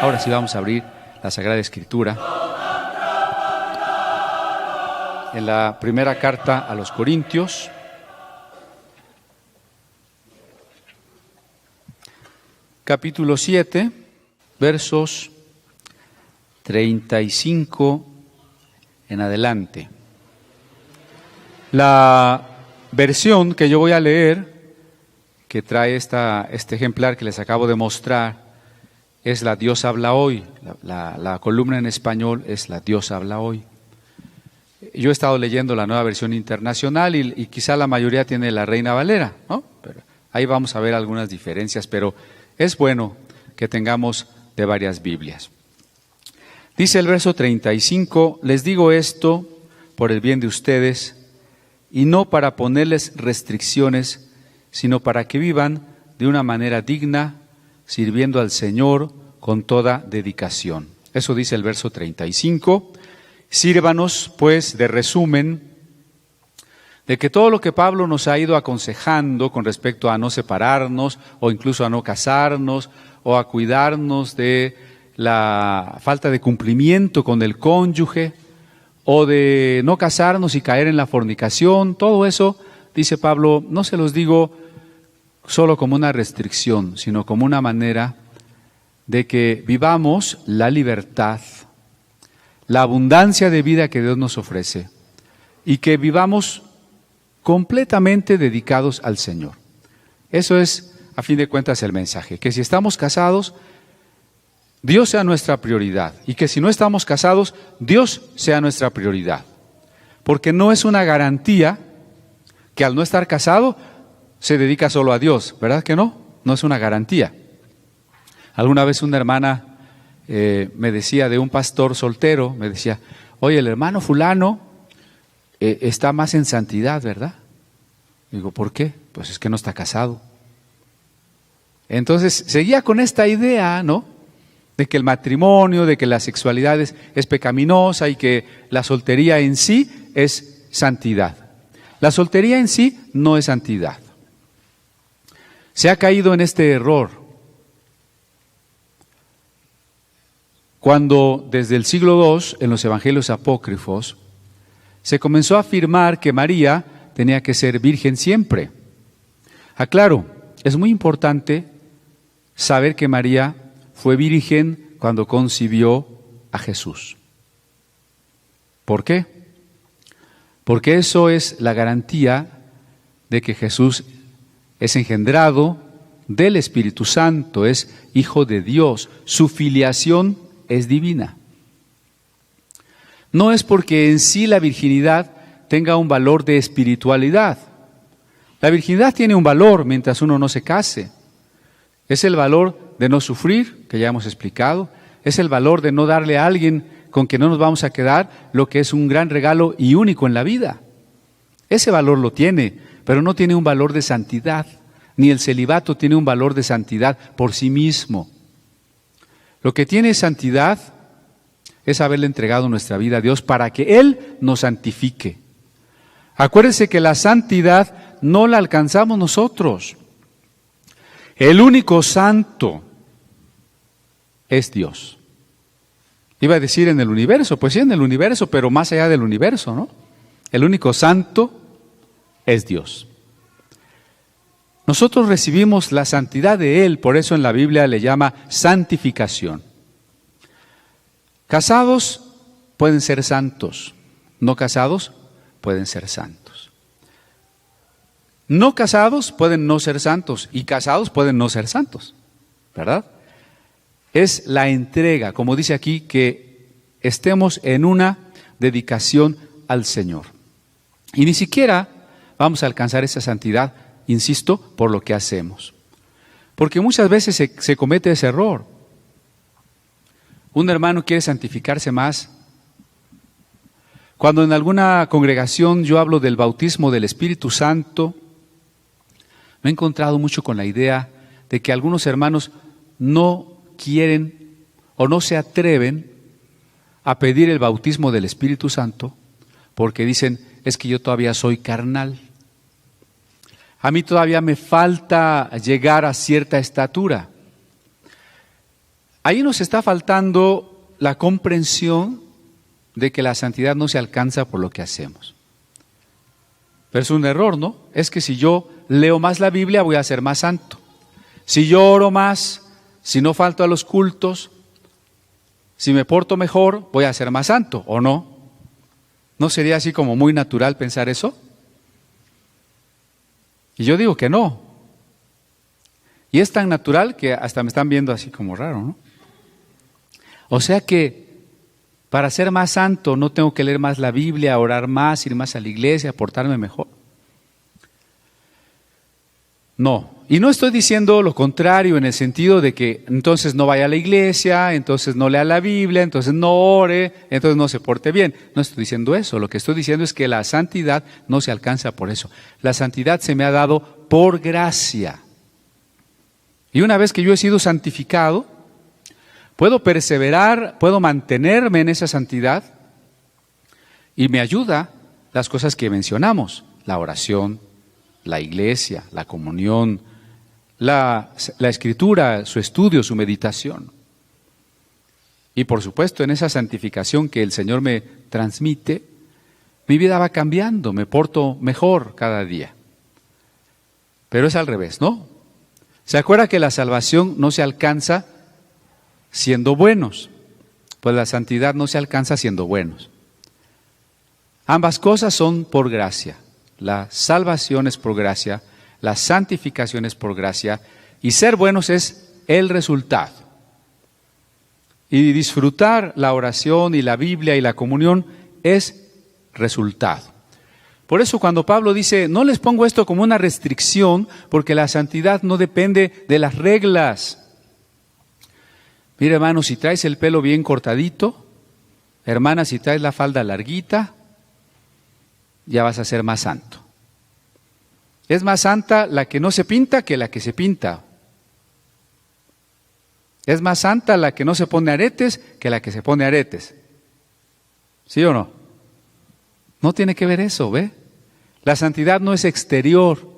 Ahora sí vamos a abrir la Sagrada Escritura en la primera carta a los Corintios, capítulo 7, versos 35 en adelante. La versión que yo voy a leer, que trae este ejemplar que les acabo de mostrar, es la Dios habla hoy. La columna en español es la Dios habla hoy. Yo he estado leyendo la nueva versión internacional y quizá la mayoría tiene la Reina Valera, ¿no? Pero ahí vamos a ver algunas diferencias, pero es bueno que tengamos de varias Biblias. Dice el verso 35, les digo esto por el bien de ustedes y no para ponerles restricciones, sino para que vivan de una manera digna, sirviendo al Señor con toda dedicación. Eso dice el verso 35. Sírvanos, pues, de resumen de que todo lo que Pablo nos ha ido aconsejando con respecto a no separarnos o incluso a no casarnos o a cuidarnos de la falta de cumplimiento con el cónyuge o de no casarnos y caer en la fornicación, todo eso, dice Pablo, no se los digo solo como una restricción, sino como una manera de que vivamos la libertad, la abundancia de vida que Dios nos ofrece y que vivamos completamente dedicados al Señor. Eso es, a fin de cuentas, el mensaje, que si estamos casados, Dios sea nuestra prioridad y que si no estamos casados, Dios sea nuestra prioridad. Porque no es una garantía que al no estar casado se dedica solo a Dios, ¿verdad que no? No es una garantía. Alguna vez una hermana me decía de un pastor soltero, me decía, oye, el hermano fulano está más en santidad, ¿verdad? Digo, ¿por qué? Pues es que no está casado. Entonces seguía con esta idea, ¿no? De que el matrimonio, de que la sexualidad es pecaminosa y que la soltería en sí es santidad. La soltería en sí no es santidad. Se ha caído en este error cuando desde el siglo II, en los evangelios apócrifos, se comenzó a afirmar que María tenía que ser virgen siempre. Aclaro, es muy importante saber que María fue virgen cuando concibió a Jesús. ¿Por qué? Porque eso es la garantía de que Jesús es engendrado del Espíritu Santo, es hijo de Dios, su filiación es divina. No es porque en sí la virginidad tenga un valor de espiritualidad. La virginidad tiene un valor mientras uno no se case. Es el valor de no sufrir, que ya hemos explicado. Es el valor de no darle a alguien con quien no nos vamos a quedar lo que es un gran regalo y único en la vida. Ese valor lo tiene, pero no tiene un valor de santidad. Ni el celibato tiene un valor de santidad por sí mismo. Lo que tiene santidad es haberle entregado nuestra vida a Dios para que Él nos santifique. Acuérdense que la santidad no la alcanzamos nosotros. El único santo es Dios. Iba a decir en el universo, pues sí en el universo, pero más allá del universo, ¿no? El único santo es Dios. Nosotros recibimos la santidad de Él, por eso en la Biblia le llama santificación. Casados pueden ser santos, no casados pueden ser santos. No casados pueden no ser santos y casados pueden no ser santos, ¿verdad? Es la entrega, como dice aquí, que estemos en una dedicación al Señor. Y ni siquiera vamos a alcanzar esa santidad, insisto, por lo que hacemos. Porque muchas veces se comete ese error. Un hermano quiere santificarse más. Cuando en alguna congregación yo hablo del bautismo del Espíritu Santo, me he encontrado mucho con la idea de que algunos hermanos no quieren o no se atreven a pedir el bautismo del Espíritu Santo porque dicen, es que yo todavía soy carnal. A mí todavía me falta llegar a cierta estatura. Ahí nos está faltando la comprensión de que la santidad no se alcanza por lo que hacemos. Pero es un error, ¿no? Es que si yo leo más la Biblia voy a ser más santo. Si yo oro más, si no falto a los cultos, si me porto mejor, voy a ser más santo, ¿o no? ¿No sería así como muy natural pensar eso? Y yo digo que no. Y es tan natural que hasta me están viendo así como raro, ¿no? O sea que para ser más santo no tengo que leer más la Biblia, orar más, ir más a la iglesia, portarme mejor. No, y no estoy diciendo lo contrario en el sentido de que entonces no vaya a la iglesia, entonces no lea la Biblia, entonces no ore, entonces no se porte bien. No estoy diciendo eso, lo que estoy diciendo es que la santidad no se alcanza por eso. La santidad se me ha dado por gracia. Y una vez que yo he sido santificado, puedo perseverar, puedo mantenerme en esa santidad y me ayuda las cosas que mencionamos, la oración, la iglesia, la comunión, la escritura, su estudio, su meditación. Y por supuesto en esa santificación que el Señor me transmite, mi vida va cambiando, me porto mejor cada día. Pero es al revés, ¿no? ¿Se acuerda que la salvación no se alcanza siendo buenos? Pues la santidad no se alcanza siendo buenos. Ambas cosas son por gracia. La salvación es por gracia, la santificación es por gracia, y ser buenos es el resultado. Y disfrutar la oración y la Biblia y la comunión es resultado. Por eso cuando Pablo dice, no les pongo esto como una restricción, porque la santidad no depende de las reglas. Mira, hermano, si traes el pelo bien cortadito, hermana, si traes la falda larguita, ya vas a ser más santo. Es más santa la que no se pinta que la que se pinta. Es más santa la que no se pone aretes que la que se pone aretes. ¿Sí o no? No tiene que ver eso, ¿ve? La santidad no es exterior.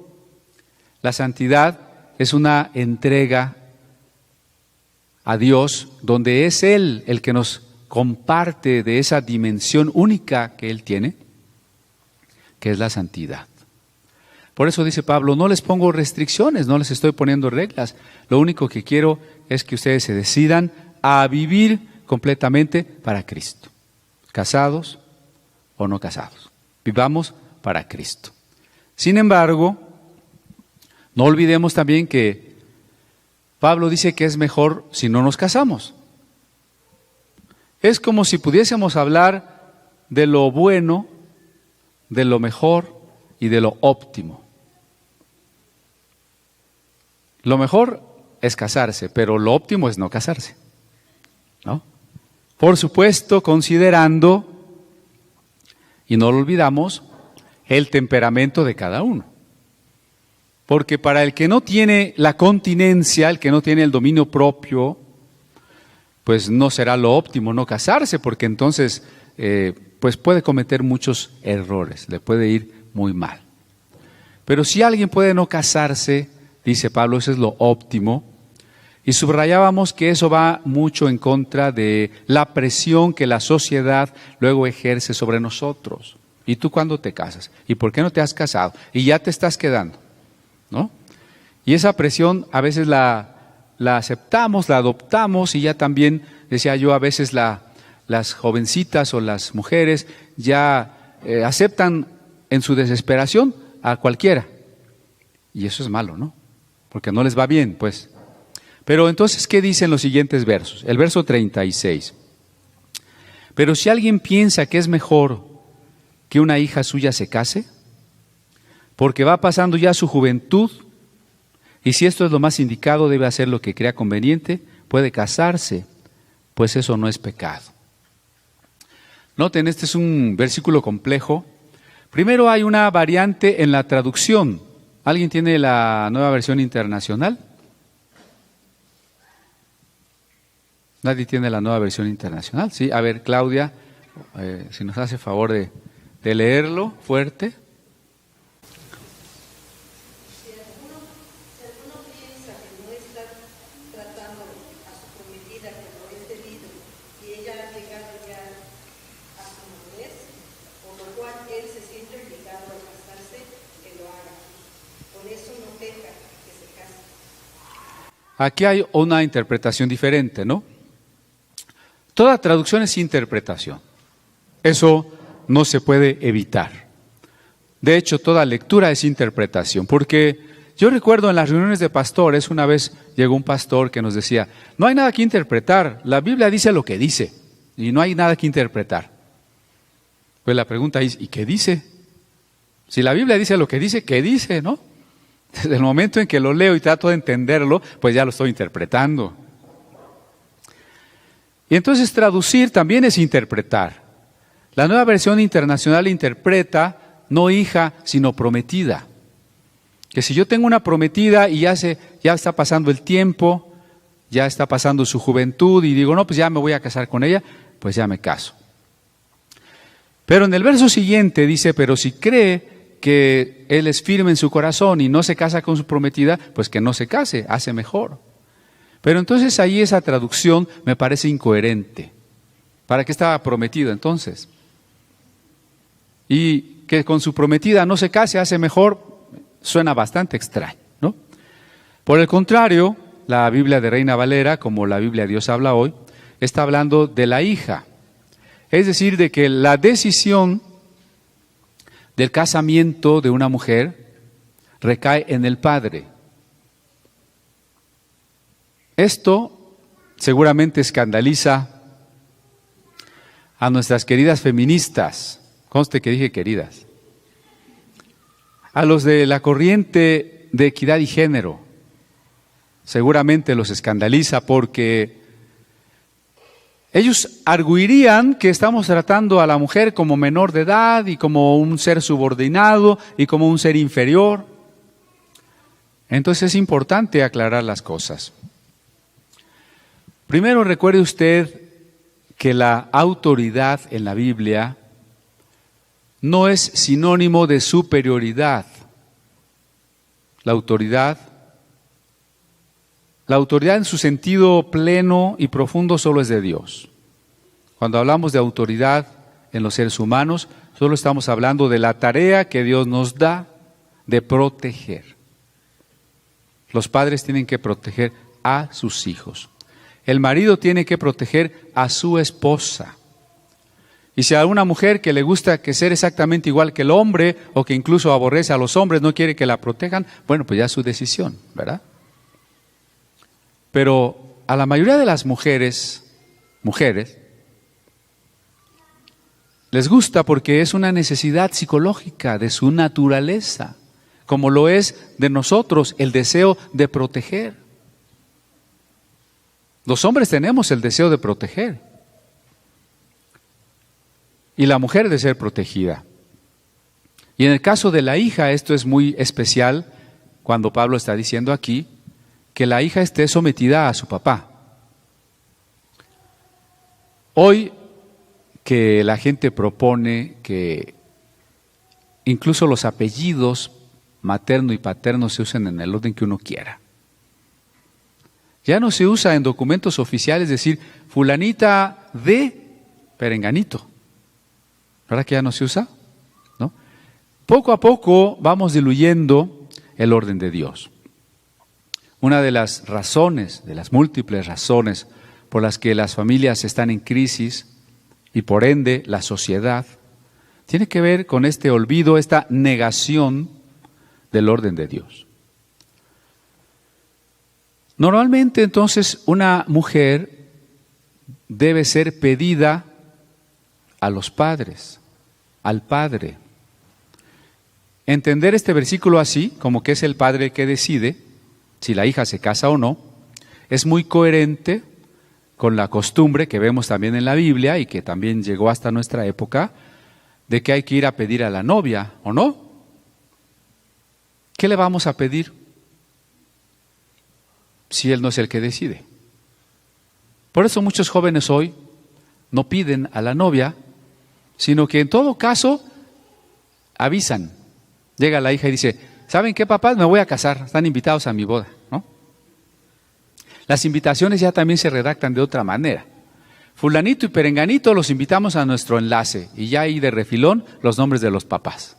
La santidad es una entrega a Dios, donde es Él el que nos comparte de esa dimensión única que Él tiene, que es la santidad. Por eso dice Pablo, no les pongo restricciones, no les estoy poniendo reglas. Lo único que quiero es que ustedes se decidan a vivir completamente para Cristo. Casados o no casados. Vivamos para Cristo. Sin embargo, no olvidemos también que Pablo dice que es mejor si no nos casamos. Es como si pudiésemos hablar de lo bueno, de lo mejor y de lo óptimo. Lo mejor es casarse, pero lo óptimo es no casarse, ¿no? Por supuesto, considerando, y no lo olvidamos, el temperamento de cada uno. Porque para el que no tiene la continencia, el que no tiene el dominio propio, pues no será lo óptimo no casarse, porque entonces pues puede cometer muchos errores, le puede ir muy mal. Pero si alguien puede no casarse, dice Pablo, eso es lo óptimo. Y subrayábamos que eso va mucho en contra de la presión que la sociedad luego ejerce sobre nosotros. ¿Y tú cuándo te casas? ¿Y por qué no te has casado? Y ya te estás quedando, ¿no? Y esa presión a veces la aceptamos, la adoptamos, y ya también, decía yo, a veces las jovencitas o las mujeres ya aceptan en su desesperación a cualquiera. Y eso es malo, ¿no? Porque no les va bien, pues. Pero entonces, ¿qué dicen los siguientes versos? El verso 36. Pero si alguien piensa que es mejor que una hija suya se case, porque va pasando ya su juventud, y si esto es lo más indicado, debe hacer lo que crea conveniente, puede casarse, pues eso no es pecado. Noten, este es un versículo complejo. Primero hay una variante en la traducción. ¿Alguien tiene la Nueva Versión Internacional? ¿Nadie tiene la Nueva Versión Internacional? Sí, a ver, Claudia, si nos hace favor de leerlo fuerte. Si alguno piensa que no está tratando a su prometida Aquí hay una interpretación diferente, ¿no? Toda traducción es interpretación. Eso no se puede evitar. De hecho, toda lectura es interpretación, porque yo recuerdo en las reuniones de pastores, una vez llegó un pastor que nos decía, no hay nada que interpretar, la Biblia dice lo que dice, y no hay nada que interpretar. Pues la pregunta es, ¿y qué dice? Si la Biblia dice lo que dice, ¿qué dice, no? Desde el momento en que lo leo y trato de entenderlo, pues ya lo estoy interpretando. Y entonces traducir también es interpretar. La Nueva Versión Internacional interpreta no hija, sino prometida. Que si yo tengo una prometida y ya está pasando el tiempo, ya está pasando su juventud y digo, no, pues ya me voy a casar con ella, pues ya me caso. Pero en el verso siguiente dice, pero si cree que él es firme en su corazón y no se casa con su prometida, pues que no se case, hace mejor. Pero entonces ahí esa traducción me parece incoherente. ¿Para qué estaba prometido entonces? Y que con su prometida no se case, hace mejor, suena bastante extraño, ¿no? Por el contrario, la Biblia de Reina Valera, como la Biblia Dios habla hoy, está hablando de la hija. Es decir, de que la decisión del casamiento de una mujer recae en el padre. Esto seguramente escandaliza a nuestras queridas feministas. Conste que dije queridas. A los de la corriente de equidad y género, seguramente los escandaliza porque ellos arguirían que estamos tratando a la mujer como menor de edad y como un ser subordinado y como un ser inferior. Entonces es importante aclarar las cosas. Primero, recuerde usted que la autoridad en la Biblia no es sinónimo de superioridad. La autoridad en su sentido pleno y profundo solo es de Dios. Cuando hablamos de autoridad en los seres humanos, solo estamos hablando de la tarea que Dios nos da de proteger. Los padres tienen que proteger a sus hijos. El marido tiene que proteger a su esposa. Y si a una mujer que le gusta que ser exactamente igual que el hombre o que incluso aborrece a los hombres, no quiere que la protejan, bueno, pues ya es su decisión, ¿verdad? Pero a la mayoría de las mujeres, les gusta porque es una necesidad psicológica de su naturaleza, como lo es de nosotros el deseo de proteger. Los hombres tenemos el deseo de proteger. Y la mujer de ser protegida. Y en el caso de la hija, esto es muy especial cuando Pablo está diciendo aquí que la hija esté sometida a su papá. Hoy que la gente propone que incluso los apellidos materno y paterno se usen en el orden que uno quiera. Ya no se usa en documentos oficiales decir fulanita de perenganito. ¿Verdad que ya no se usa? ¿No? Poco a poco vamos diluyendo el orden de Dios. Una de las razones, de las múltiples razones por las que las familias están en crisis y por ende la sociedad, tiene que ver con este olvido, esta negación del orden de Dios. Normalmente entonces una mujer debe ser pedida a los padres, al padre. Entender este versículo así, como que es el padre el que decide si la hija se casa o no, es muy coherente con la costumbre que vemos también en la Biblia y que también llegó hasta nuestra época, de que hay que ir a pedir a la novia, ¿o no? ¿Qué le vamos a pedir si él no es el que decide? Por eso muchos jóvenes hoy no piden a la novia, sino que en todo caso avisan. Llega la hija y dice, ¿saben qué, papás? Me voy a casar, están invitados a mi boda, ¿no? Las invitaciones ya también se redactan de otra manera. Fulanito y perenganito los invitamos a nuestro enlace y ya ahí de refilón los nombres de los papás.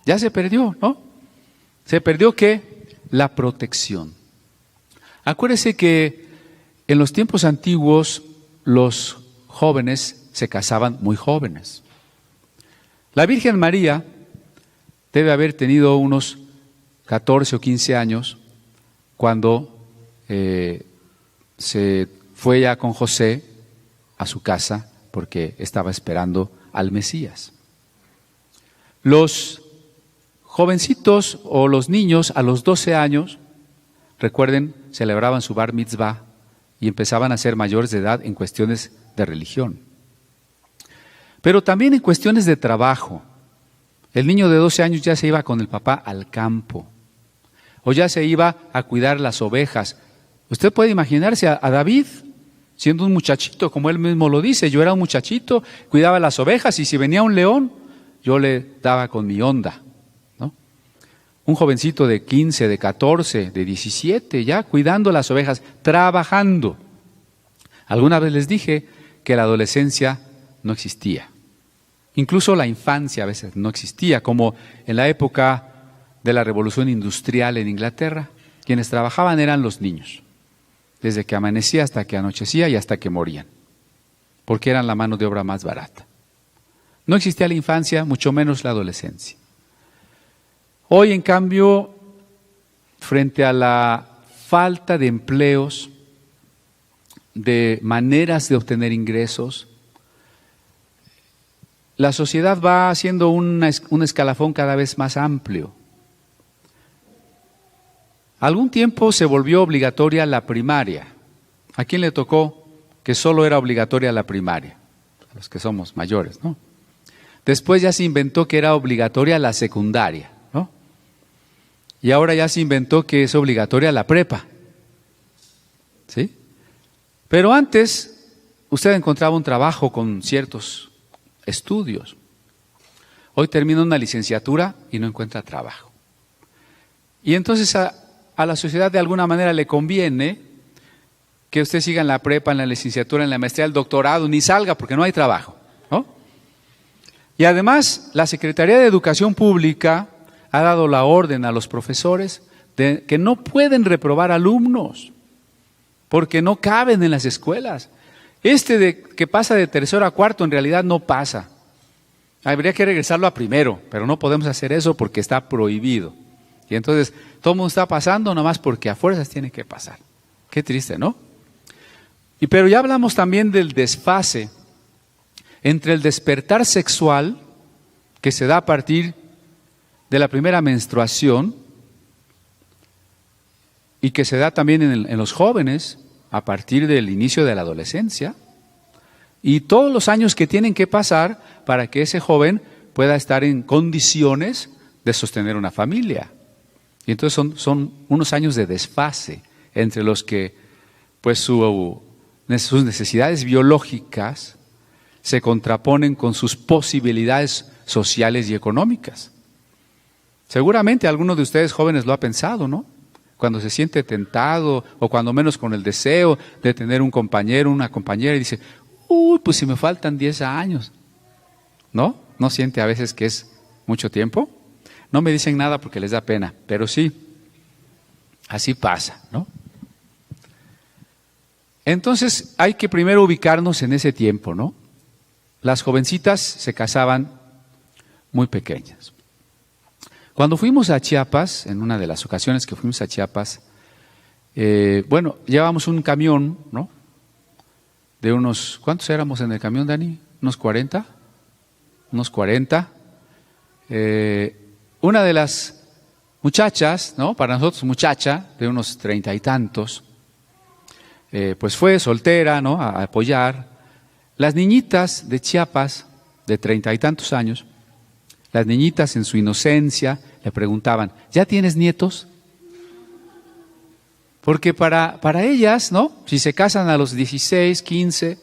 Ya se perdió, ¿no? Se perdió ¿qué? La protección. Acuérdese que en los tiempos antiguos los jóvenes se casaban muy jóvenes. La Virgen María debe haber tenido unos 14 o 15 años cuando se fue ya con José a su casa porque estaba esperando al Mesías. Los jovencitos o los niños a los 12 años, recuerden, celebraban su bar mitzvah y empezaban a ser mayores de edad en cuestiones de religión. Pero también en cuestiones de trabajo. El niño de 12 años ya se iba con el papá al campo o ya se iba a cuidar las ovejas. Usted puede imaginarse a David siendo un muchachito, como él mismo lo dice, yo era un muchachito, cuidaba las ovejas y si venía un león, yo le daba con mi onda, ¿no? Un jovencito de 15, de 14, de 17, ya cuidando las ovejas, trabajando. Alguna vez les dije que la adolescencia no existía. Incluso la infancia a veces no existía, como en la época de la Revolución Industrial en Inglaterra. Quienes trabajaban eran los niños, desde que amanecía hasta que anochecía y hasta que morían, porque eran la mano de obra más barata. No existía la infancia, mucho menos la adolescencia. Hoy, en cambio, frente a la falta de empleos, de maneras de obtener ingresos, la sociedad va haciendo un escalafón cada vez más amplio. Algún tiempo se volvió obligatoria la primaria. ¿A quién le tocó que solo era obligatoria la primaria? A los que somos mayores, ¿no? Después ya se inventó que era obligatoria la secundaria, ¿no? Y ahora ya se inventó que es obligatoria la prepa, ¿sí? Pero antes usted encontraba un trabajo con ciertos estudios. Hoy termina una licenciatura y no encuentra trabajo. Y entonces a la sociedad de alguna manera le conviene que usted siga en la prepa, en la licenciatura, en la maestría, el doctorado, ni salga porque no hay trabajo, ¿no? Y además la Secretaría de Educación Pública ha dado la orden a los profesores de que no pueden reprobar alumnos porque no caben en las escuelas. Que pasa de tercero a cuarto en realidad no pasa. Habría que regresarlo a primero, pero no podemos hacer eso porque está prohibido. Y entonces todo el mundo está pasando nomás porque a fuerzas tiene que pasar. Qué triste, ¿no? Pero ya hablamos también del desfase entre el despertar sexual que se da a partir de la primera menstruación y que se da también en los jóvenes a partir del inicio de la adolescencia y todos los años que tienen que pasar para que ese joven pueda estar en condiciones de sostener una familia. Y entonces son unos años de desfase entre los que pues sus necesidades biológicas se contraponen con sus posibilidades sociales y económicas. Seguramente alguno de ustedes jóvenes lo ha pensado, ¿no? Cuando se siente tentado o cuando menos con el deseo de tener un compañero, una compañera y dice, uy, pues si me faltan 10 años, ¿no? ¿No siente a veces que es mucho tiempo? No me dicen nada porque les da pena, pero sí, así pasa, ¿no? Entonces hay que primero ubicarnos en ese tiempo, ¿no? Las jovencitas se casaban muy pequeñas. Cuando fuimos a Chiapas, en una de las ocasiones que fuimos a Chiapas, llevábamos un camión, ¿no? De unos, ¿cuántos éramos en el camión, Dani? ¿Unos 40? Unos 40. Una de las muchachas, ¿no? Para nosotros muchacha, de unos 30 y tantos, pues fue soltera, ¿no? A apoyar. Las niñitas de Chiapas, de 30 y tantos años, las niñitas en su inocencia le preguntaban, ¿ya tienes nietos? Porque para ellas, ¿no? Si se casan a los 16, 15,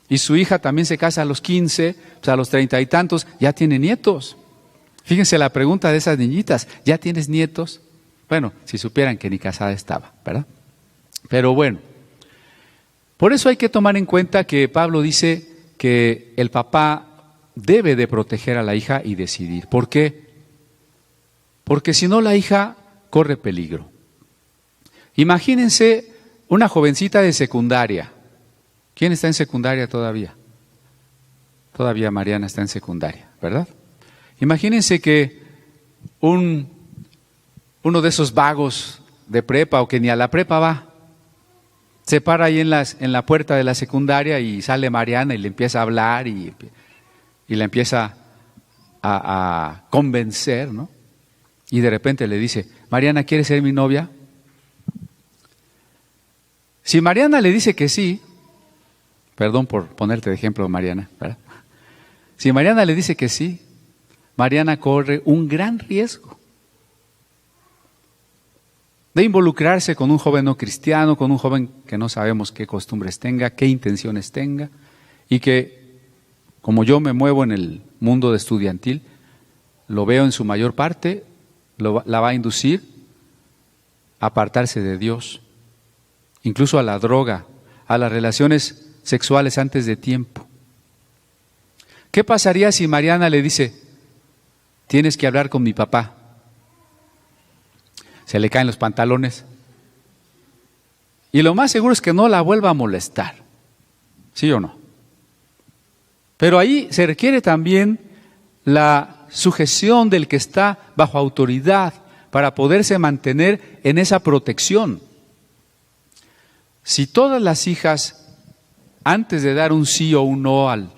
y su hija también se casa a los 15, pues a los 30 y tantos, ya tiene nietos. Fíjense la pregunta de esas niñitas, ¿ya tienes nietos? Bueno, si supieran que ni casada estaba, ¿verdad? Pero bueno, por eso hay que tomar en cuenta que Pablo dice que el papá debe de proteger a la hija y decidir. ¿Por qué? Porque si no la hija corre peligro. Imagínense una jovencita de secundaria. ¿Quién está en secundaria todavía? Todavía Mariana está en secundaria, ¿verdad? Imagínense que uno de esos vagos de prepa o que ni a la prepa va, se para ahí en la puerta de la secundaria y sale Mariana y le empieza a hablar y la empieza a convencer, ¿no? Y de repente le dice, Mariana, ¿quieres ser mi novia? Si Mariana le dice que sí, perdón por ponerte de ejemplo, Mariana, ¿verdad? Si Mariana le dice que sí, Mariana corre un gran riesgo de involucrarse con un joven no cristiano, con un joven que no sabemos qué costumbres tenga, qué intenciones tenga, y que, como yo me muevo en el mundo de estudiantil, lo veo en su mayor parte, la va a inducir a apartarse de Dios, incluso a la droga, a las relaciones sexuales antes de tiempo. ¿Qué pasaría si Mariana le dice, tienes que hablar con mi papá? Se le caen los pantalones. Y lo más seguro es que no la vuelva a molestar. ¿Sí o no? Pero ahí se requiere también la sujeción del que está bajo autoridad para poderse mantener en esa protección. Si todas las hijas, antes de dar un sí o un no al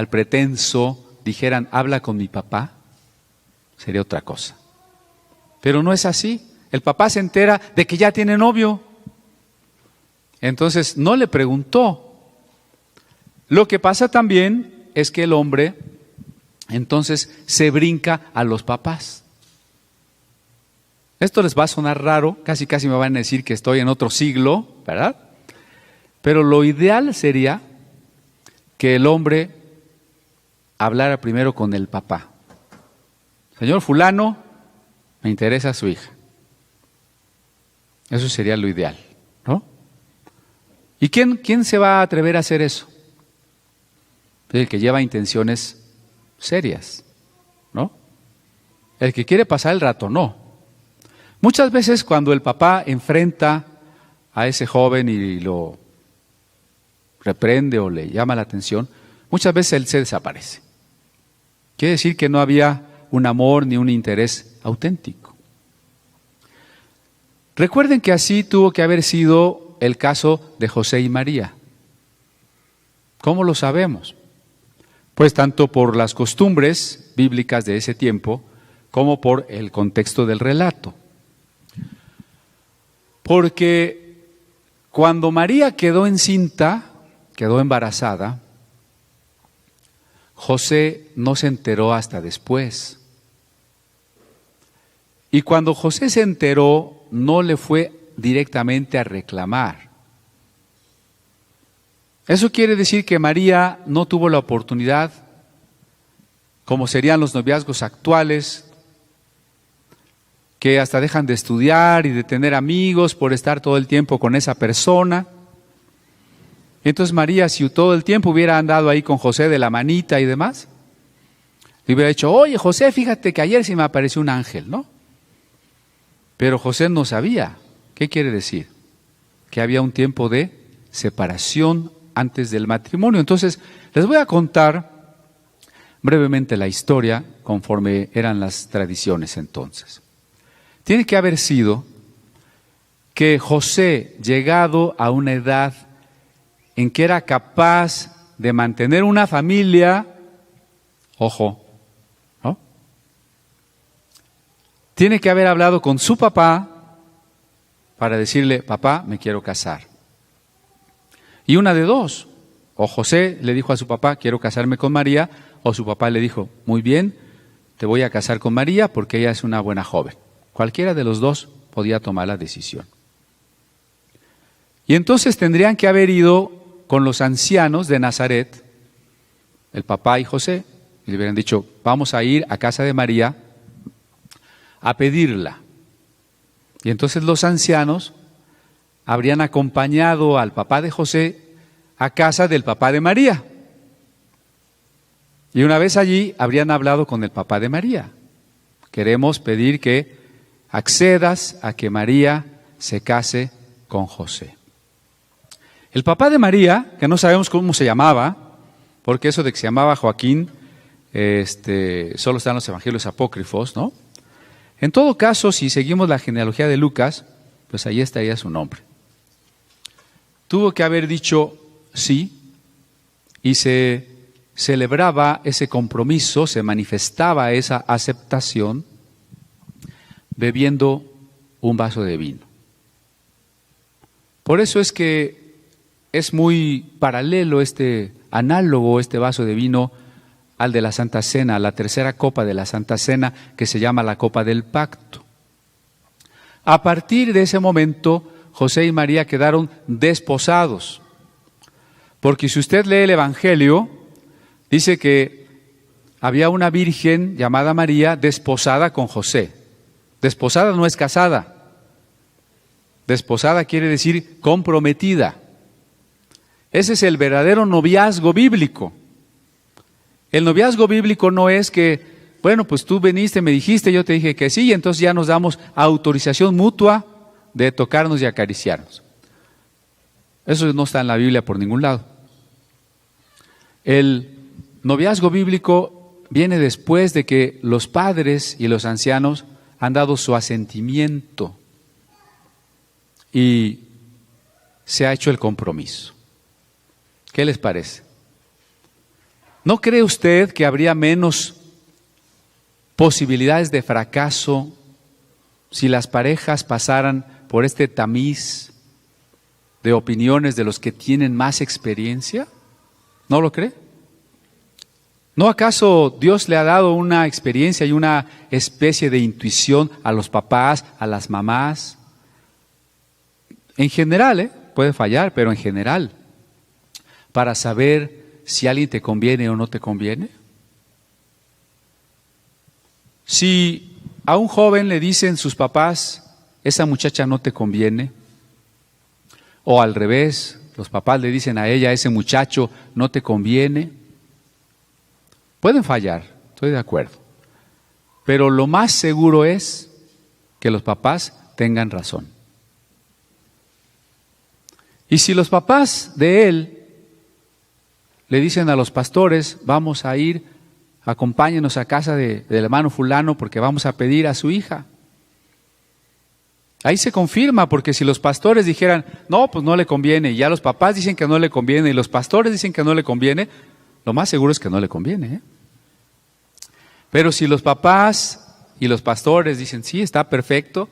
pretenso, dijeran, habla con mi papá, sería otra cosa. Pero no es así. El papá se entera de que ya tiene novio. Entonces no le preguntó. Lo que pasa también es que el hombre entonces se brinca a los papás. Esto les va a sonar raro, casi me van a decir que estoy en otro siglo, ¿verdad? Pero lo ideal sería que el hombre hablara primero con el papá. Señor fulano, me interesa su hija. Eso sería lo ideal, ¿no? ¿Y quién se va a atrever a hacer eso? El que lleva intenciones serias, ¿no? El que quiere pasar el rato, no. Muchas veces cuando el papá enfrenta a ese joven y lo reprende o le llama la atención, muchas veces él se desaparece. Quiere decir que no había un amor ni un interés auténtico. Recuerden que así tuvo que haber sido el caso de José y María. ¿Cómo lo sabemos? Pues tanto por las costumbres bíblicas de ese tiempo como por el contexto del relato. Porque cuando María quedó encinta, quedó embarazada, José no se enteró hasta después. Y cuando José se enteró, no le fue directamente a reclamar. Eso quiere decir que María no tuvo la oportunidad, como serían los noviazgos actuales, que hasta dejan de estudiar y de tener amigos por estar todo el tiempo con esa persona. Entonces María, si todo el tiempo hubiera andado ahí con José de la manita y demás, le hubiera dicho, oye José, fíjate que ayer sí me apareció un ángel, ¿no? Pero José no sabía. ¿Qué quiere decir? Que había un tiempo de separación antes del matrimonio. Entonces, les voy a contar brevemente la historia conforme eran las tradiciones entonces. Tiene que haber sido que José, llegado a una edad en que era capaz de mantener una familia, ojo, ¿no? Tiene que haber hablado con su papá para decirle, papá, me quiero casar. Y una de dos, o José le dijo a su papá, quiero casarme con María, o su papá le dijo, muy bien, te voy a casar con María porque ella es una buena joven. Cualquiera de los dos podía tomar la decisión. Y entonces tendrían que haber ido con los ancianos de Nazaret, el papá y José, y le hubieran dicho, vamos a ir a casa de María a pedirla. Y entonces los ancianos habrían acompañado al papá de José a casa del papá de María. Y una vez allí habrían hablado con el papá de María. Queremos pedir que accedas a que María se case con José. El papá de María, que no sabemos cómo se llamaba, porque eso de que se llamaba Joaquín, solo están los evangelios apócrifos, ¿no? En todo caso, si seguimos la genealogía de Lucas, pues ahí estaría su nombre. Tuvo que haber dicho sí, y se celebraba ese compromiso, se manifestaba esa aceptación bebiendo un vaso de vino. Por eso es que es muy paralelo análogo este vaso de vino al de la Santa Cena, la tercera copa de la Santa Cena, que se llama la copa del pacto. A partir de ese momento, José y María quedaron desposados, porque si usted lee el Evangelio, dice que había una virgen llamada María desposada con José. Desposada no es casada. Desposada quiere decir comprometida. Ese es el verdadero noviazgo bíblico. El noviazgo bíblico no es que, bueno, pues tú viniste, me dijiste, yo te dije que sí, y entonces ya nos damos autorización mutua de tocarnos y acariciarnos. Eso no está en la Biblia por ningún lado. El noviazgo bíblico viene después de que los padres y los ancianos han dado su asentimiento y se ha hecho el compromiso. ¿Qué les parece? ¿No cree usted que habría menos posibilidades de fracaso si las parejas pasaran por este tamiz de opiniones de los que tienen más experiencia? ¿No lo cree? ¿No acaso Dios le ha dado una experiencia y una especie de intuición a los papás, a las mamás? En general, puede fallar, pero en general, para saber si alguien te conviene o no te conviene. Si a un joven le dicen sus papás, esa muchacha no te conviene, o al revés, los papás le dicen a ella, ese muchacho no te conviene, pueden fallar, estoy de acuerdo, pero lo más seguro es que los papás tengan razón. Y si los papás de él le dicen a los pastores, vamos a ir, acompáñenos a casa del hermano fulano porque vamos a pedir a su hija. Ahí se confirma, porque si los pastores dijeran, no, pues no le conviene, y ya los papás dicen que no le conviene, y los pastores dicen que no le conviene, lo más seguro es que no le conviene, ¿eh? Pero si los papás y los pastores dicen, sí, está perfecto,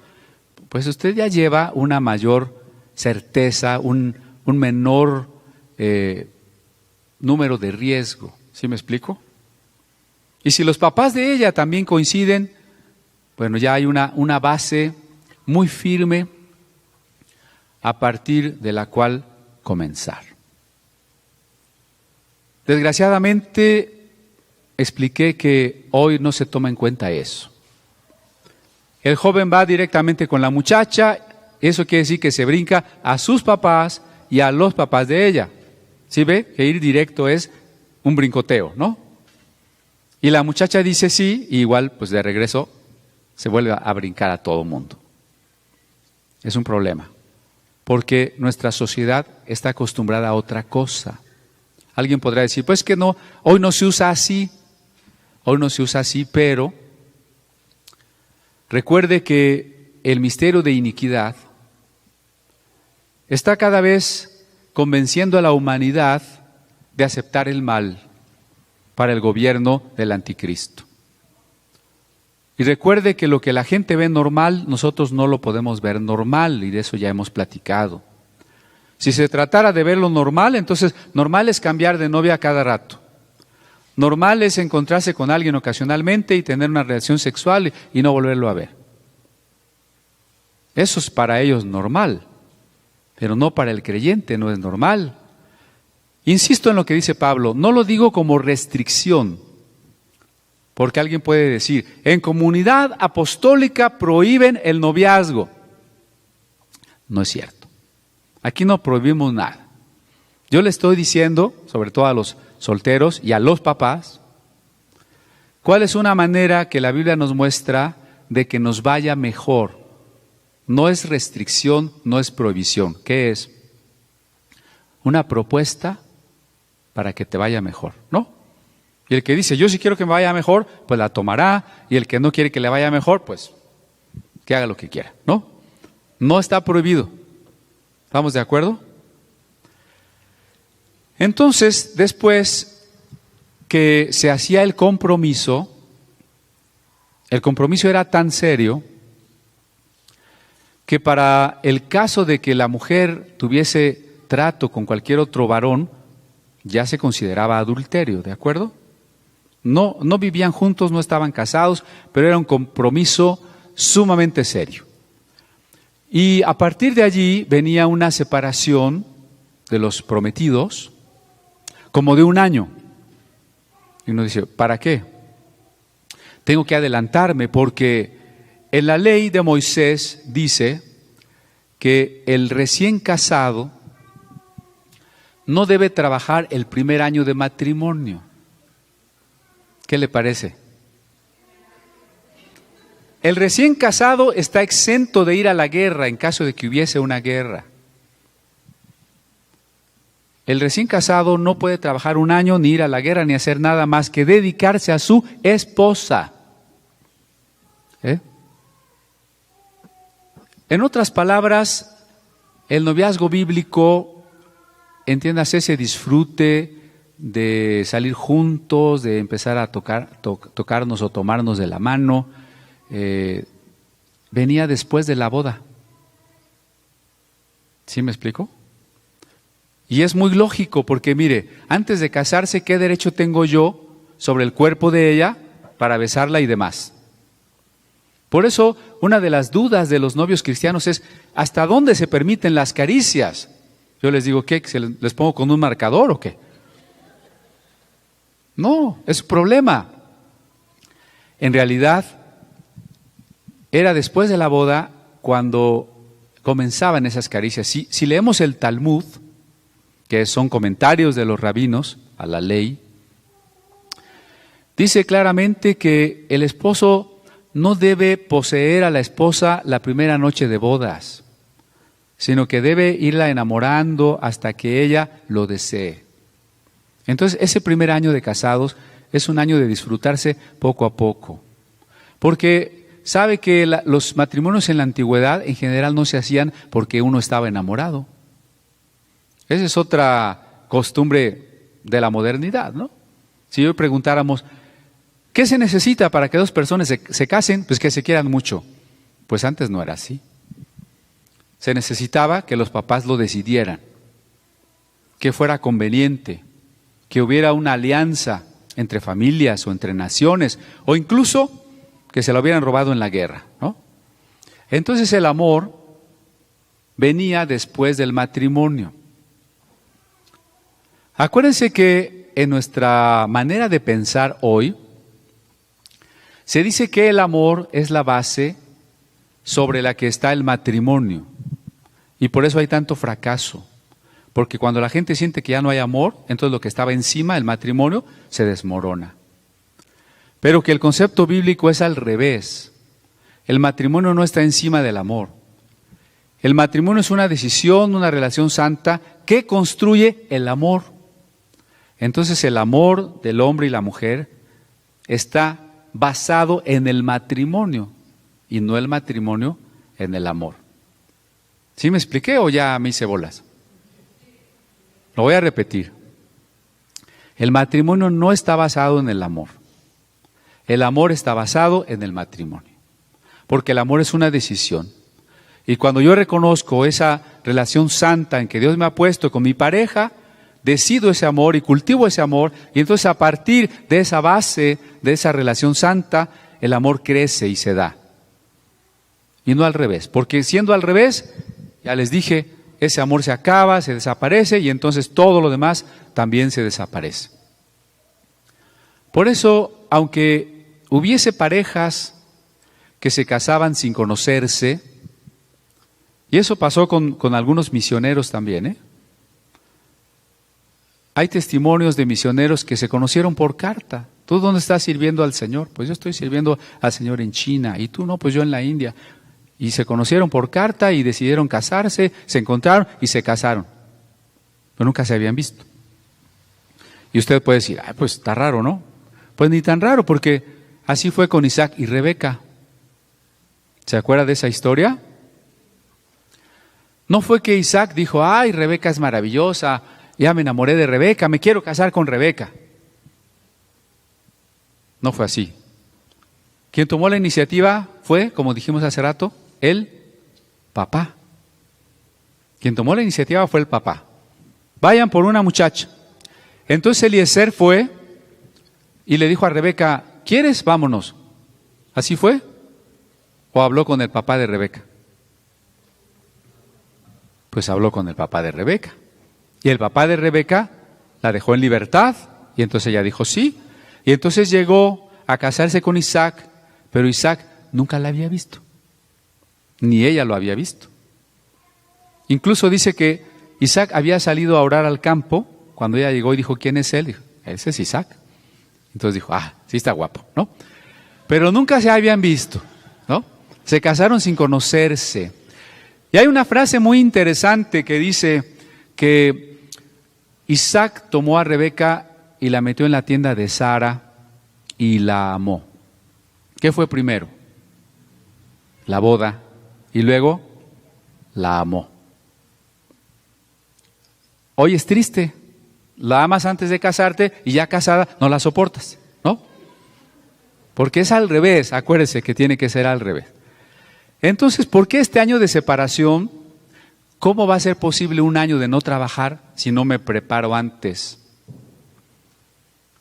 pues usted ya lleva una mayor certeza, un menor número de riesgo. ¿Sí me explico? Y si los papás de ella también coinciden, bueno, ya hay una base muy firme a partir de la cual comenzar. Desgraciadamente, expliqué que hoy no se toma en cuenta eso. El joven va directamente con la muchacha, eso quiere decir que se brinca a sus papás y a los papás de ella. ¿Sí ve? Que ir directo es un brincoteo, ¿no? Y la muchacha dice sí, y igual pues de regreso se vuelve a brincar a todo mundo. Es un problema, porque nuestra sociedad está acostumbrada a otra cosa. Alguien podrá decir, pues que no, hoy no se usa así, pero recuerde que el misterio de iniquidad está cada vez convenciendo a la humanidad de aceptar el mal para el gobierno del anticristo. Y recuerde que lo que la gente ve normal, nosotros no lo podemos ver normal, y de eso ya hemos platicado. Si se tratara de ver lo normal, entonces normal es cambiar de novia cada rato. Normal es encontrarse con alguien ocasionalmente y tener una relación sexual y no volverlo a ver. Eso es para ellos normal, pero no para el creyente, no es normal. Insisto en lo que dice Pablo, no lo digo como restricción, porque alguien puede decir, en comunidad apostólica prohíben el noviazgo. No es cierto. Aquí no prohibimos nada. Yo le estoy diciendo, sobre todo a los solteros y a los papás, cuál es una manera que la Biblia nos muestra de que nos vaya mejor No es restricción, no es prohibición. ¿Qué es? Una propuesta para que te vaya mejor, ¿no? Y el que dice, yo sí quiero que me vaya mejor, pues la tomará. Y el que no quiere que le vaya mejor, pues que haga lo que quiera, ¿no? No está prohibido. ¿Estamos de acuerdo? Entonces, después que se hacía el compromiso era tan serio que para el caso de que la mujer tuviese trato con cualquier otro varón, ya se consideraba adulterio, ¿de acuerdo? No vivían juntos, no estaban casados, pero era un compromiso sumamente serio. Y a partir de allí venía una separación de los prometidos, como de 1 año. Y uno dice, ¿para qué? Tengo que adelantarme porque en la ley de Moisés dice que el recién casado no debe trabajar el primer año de matrimonio. ¿Qué le parece? El recién casado está exento de ir a la guerra en caso de que hubiese una guerra. El recién casado no puede trabajar 1 año, ni ir a la guerra, ni hacer nada más que dedicarse a su esposa. En otras palabras, el noviazgo bíblico, entiéndase, ese disfrute de salir juntos, de empezar a tocarnos o tomarnos de la mano, venía después de la boda. ¿Sí me explico? Y es muy lógico porque mire, antes de casarse, ¿qué derecho tengo yo sobre el cuerpo de ella para besarla y demás? Por eso, una de las dudas de los novios cristianos es, ¿hasta dónde se permiten las caricias? Yo les digo, ¿qué? ¿Les pongo con un marcador o qué? No, es un problema. En realidad, era después de la boda cuando comenzaban esas caricias. Si leemos el Talmud, que son comentarios de los rabinos a la ley, dice claramente que el esposo no debe poseer a la esposa la primera noche de bodas, sino que debe irla enamorando hasta que ella lo desee. Entonces, ese primer año de casados es un año de disfrutarse poco a poco, porque sabe que los matrimonios en la antigüedad en general no se hacían porque uno estaba enamorado. Esa es otra costumbre de la modernidad, ¿no? Si hoy preguntáramos, ¿qué se necesita para que 2 personas se casen? Pues que se quieran mucho. Pues antes no era así. Se necesitaba que los papás lo decidieran, que fuera conveniente, que hubiera una alianza entre familias o entre naciones, o incluso que se lo hubieran robado en la guerra, ¿no? Entonces el amor venía después del matrimonio. Acuérdense que en nuestra manera de pensar hoy, se dice que el amor es la base sobre la que está el matrimonio. Y por eso hay tanto fracaso. Porque cuando la gente siente que ya no hay amor, entonces lo que estaba encima, el matrimonio, se desmorona. Pero que el concepto bíblico es al revés. El matrimonio no está encima del amor. El matrimonio es una decisión, una relación santa que construye el amor. Entonces el amor del hombre y la mujer está basado en el matrimonio y no el matrimonio en el amor. ¿Sí me expliqué o ya me hice bolas? Lo voy a repetir. El matrimonio no está basado en el amor. El amor está basado en el matrimonio. Porque el amor es una decisión. Y cuando yo reconozco esa relación santa en que Dios me ha puesto con mi pareja, decido ese amor y cultivo ese amor, y entonces a partir de esa base, de esa relación santa, el amor crece y se da. Y no al revés, porque siendo al revés, ya les dije, ese amor se acaba, se desaparece, y entonces todo lo demás también se desaparece. Por eso, aunque hubiese parejas que se casaban sin conocerse, y eso pasó con algunos misioneros también, Hay testimonios de misioneros que se conocieron por carta. ¿Tú dónde estás sirviendo al Señor? Pues yo estoy sirviendo al Señor en China. ¿Y tú no? Pues yo en la India. Y se conocieron por carta y decidieron casarse, se encontraron y se casaron. Pero nunca se habían visto. Y usted puede decir, ay, pues está raro, ¿no? Pues ni tan raro, porque así fue con Isaac y Rebeca. ¿Se acuerda de esa historia? No fue que Isaac dijo, ay, Rebeca es maravillosa, ya me enamoré de Rebeca, me quiero casar con Rebeca. No fue así. Quien tomó la iniciativa fue, como dijimos hace rato, el papá. Quien tomó la iniciativa fue el papá. Vayan por una muchacha. Entonces Eliezer fue y le dijo a Rebeca, ¿quieres? Vámonos. ¿Así fue? ¿O habló con el papá de Rebeca? Pues habló con el papá de Rebeca. Y el papá de Rebeca la dejó en libertad. Y entonces ella dijo sí. Y entonces llegó a casarse con Isaac, pero Isaac nunca la había visto. Ni ella lo había visto. Incluso dice que Isaac había salido a orar al campo. Cuando ella llegó y dijo, ¿quién es él? Dijo, ese es Isaac. Entonces dijo, sí está guapo, ¿no? Pero nunca se habían visto, ¿no? Se casaron sin conocerse. Y hay una frase muy interesante que dice que Isaac tomó a Rebeca y la metió en la tienda de Sara y la amó. ¿Qué fue primero? La boda y luego la amó. Hoy es triste. La amas antes de casarte y ya casada no la soportas, ¿no? Porque es al revés, acuérdese que tiene que ser al revés. Entonces, ¿por qué este año de separación? ¿Cómo va a ser posible un año de no trabajar si no me preparo antes?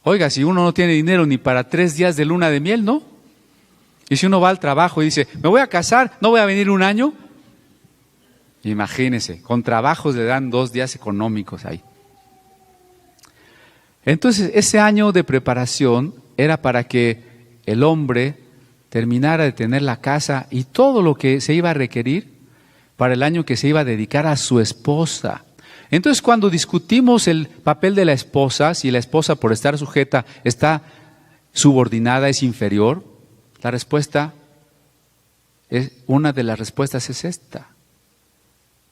Oiga, si uno no tiene dinero ni para 3 días de luna de miel, ¿no? Y si uno va al trabajo y dice, me voy a casar, no voy a venir un año. Imagínese, con trabajos le dan 2 días económicos ahí. Entonces, ese año de preparación era para que el hombre terminara de tener la casa y todo lo que se iba a requerir para el año que se iba a dedicar a su esposa. Entonces, cuando discutimos el papel de la esposa, si la esposa por estar sujeta está subordinada, es inferior, la respuesta una de las respuestas es esta.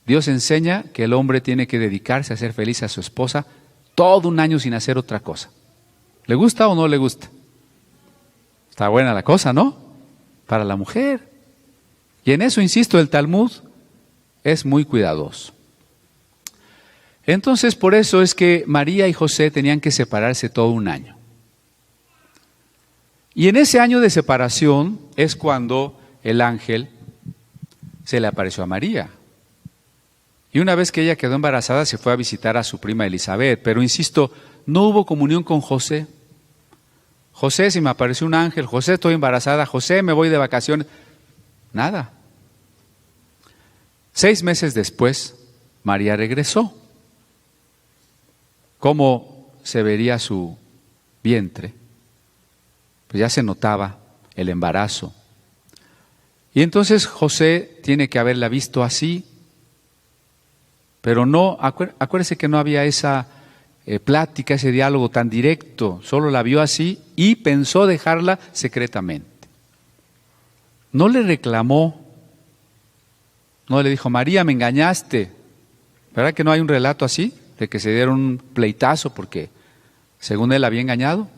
Dios enseña que el hombre tiene que dedicarse a ser feliz a su esposa todo un año sin hacer otra cosa. ¿Le gusta o no le gusta? Está buena la cosa, ¿no? Para la mujer. Y en eso, insisto, el Talmud es muy cuidadoso. Entonces, por eso es que María y José tenían que separarse todo un año. Y en ese año de separación es cuando el ángel se le apareció a María. Y una vez que ella quedó embarazada, se fue a visitar a su prima Elizabeth. Pero insisto, no hubo comunión con José. José, si me apareció un ángel, José, estoy embarazada, José, me voy de vacaciones. Nada. 6 meses después, María regresó. ¿Cómo se vería su vientre? Pues ya se notaba el embarazo. Y entonces José tiene que haberla visto así. Pero no, acuérdese que no había esa plática, ese diálogo tan directo, solo la vio así y pensó dejarla secretamente. No le reclamó, no le dijo, María, me engañaste. ¿Verdad que no hay un relato así, de que se dieron un pleitazo porque según él había engañado?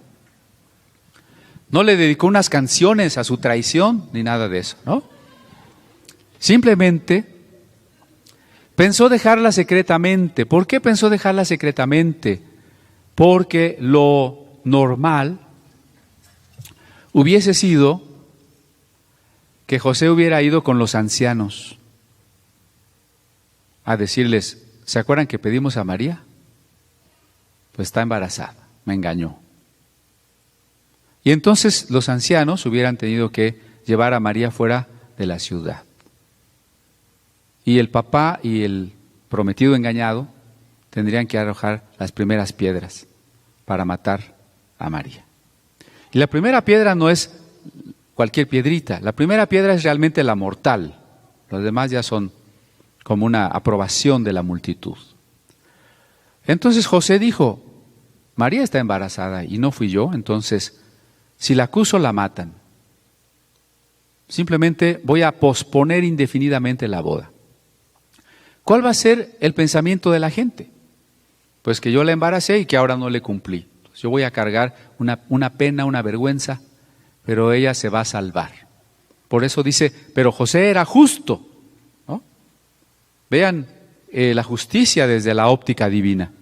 No le dedicó unas canciones a su traición, ni nada de eso, ¿no? Simplemente pensó dejarla secretamente. ¿Por qué pensó dejarla secretamente? Porque lo normal hubiese sido que José hubiera ido con los ancianos a decirles, ¿se acuerdan que pedimos a María? Pues está embarazada, me engañó. Y entonces los ancianos hubieran tenido que llevar a María fuera de la ciudad. Y el papá y el prometido engañado tendrían que arrojar las primeras piedras para matar a María. Y la primera piedra no es cualquier piedrita, la primera piedra es realmente la mortal. Los demás ya son como una aprobación de la multitud. Entonces José dijo, María está embarazada y no fui yo, entonces si la acuso la matan. Simplemente voy a posponer indefinidamente la boda. ¿Cuál va a ser el pensamiento de la gente? Pues que yo la embaracé y que ahora no le cumplí. Yo voy a cargar una pena, una vergüenza, pero ella se va a salvar. Por eso dice, pero José era justo, ¿no? Vean la justicia desde la óptica divina.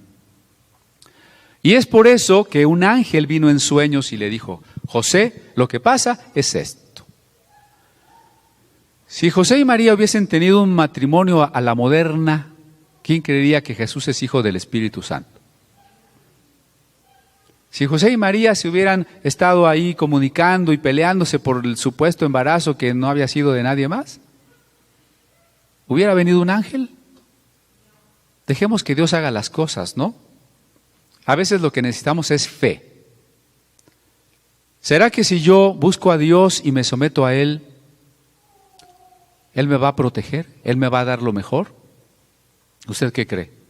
Y es por eso que un ángel vino en sueños y le dijo, José, lo que pasa es esto. Si José y María hubiesen tenido un matrimonio a la moderna, ¿quién creería que Jesús es hijo del Espíritu Santo? Si José y María se hubieran estado ahí comunicando y peleándose por el supuesto embarazo que no había sido de nadie más, ¿hubiera venido un ángel? Dejemos que Dios haga las cosas, ¿no? A veces lo que necesitamos es fe. ¿Será que si yo busco a Dios y me someto a Él, Él me va a proteger? ¿Él me va a dar lo mejor? ¿Usted qué cree?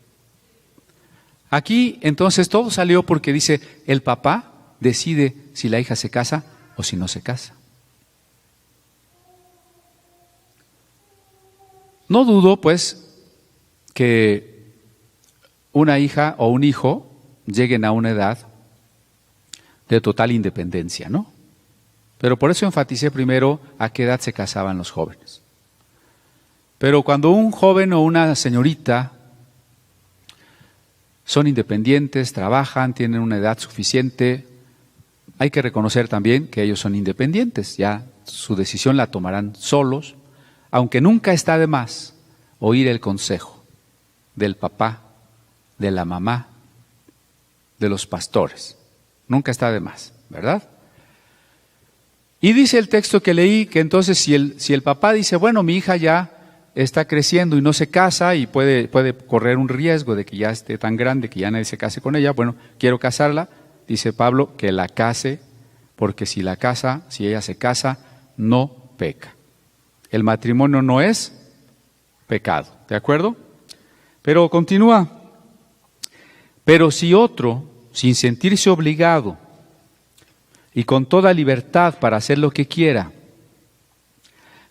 Aquí entonces todo salió porque dice, el papá decide si la hija se casa o si no se casa. No dudo pues que una hija o un hijo lleguen a una edad de total independencia, ¿no? Pero por eso enfaticé primero a qué edad se casaban los jóvenes. Pero cuando un joven o una señorita son independientes, trabajan, tienen una edad suficiente, hay que reconocer también que ellos son independientes, ya su decisión la tomarán solos, aunque nunca está de más oír el consejo del papá, de la mamá, de los pastores. Nunca está de más, ¿verdad? Y dice el texto que leí que entonces si el papá dice, bueno, mi hija ya está creciendo y no se casa y puede correr un riesgo de que ya esté tan grande que ya nadie se case con ella, bueno, quiero casarla, dice Pablo, que la case, porque si ella se casa, no peca. El matrimonio no es pecado, ¿de acuerdo? Pero continúa. Pero si otro, sin sentirse obligado y con toda libertad para hacer lo que quiera,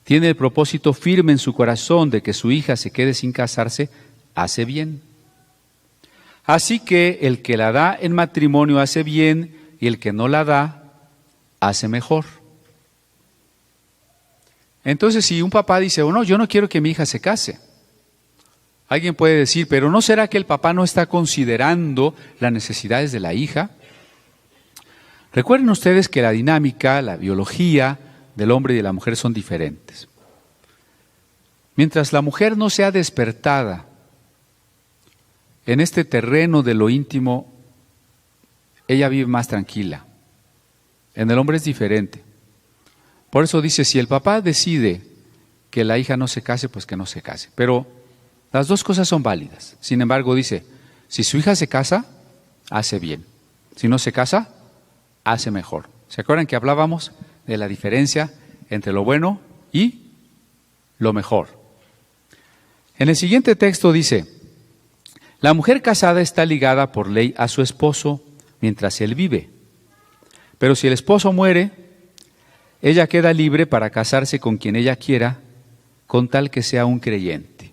tiene el propósito firme en su corazón de que su hija se quede sin casarse, hace bien. Así que el que la da en matrimonio hace bien y el que no la da, hace mejor. Entonces, si un papá dice, no, yo no quiero que mi hija se case, alguien puede decir, pero ¿no será que el papá no está considerando las necesidades de la hija? Recuerden ustedes que la dinámica, la biología del hombre y de la mujer son diferentes. Mientras la mujer no sea despertada en este terreno de lo íntimo, ella vive más tranquila. En el hombre es diferente. Por eso dice, si el papá decide que la hija no se case, pues que no se case. Pero las dos cosas son válidas. Sin embargo, dice, si su hija se casa, hace bien. Si no se casa, hace mejor. ¿Se acuerdan que hablábamos de la diferencia entre lo bueno y lo mejor? En el siguiente texto dice, la mujer casada está ligada por ley a su esposo mientras él vive. Pero si el esposo muere, ella queda libre para casarse con quien ella quiera, con tal que sea un creyente.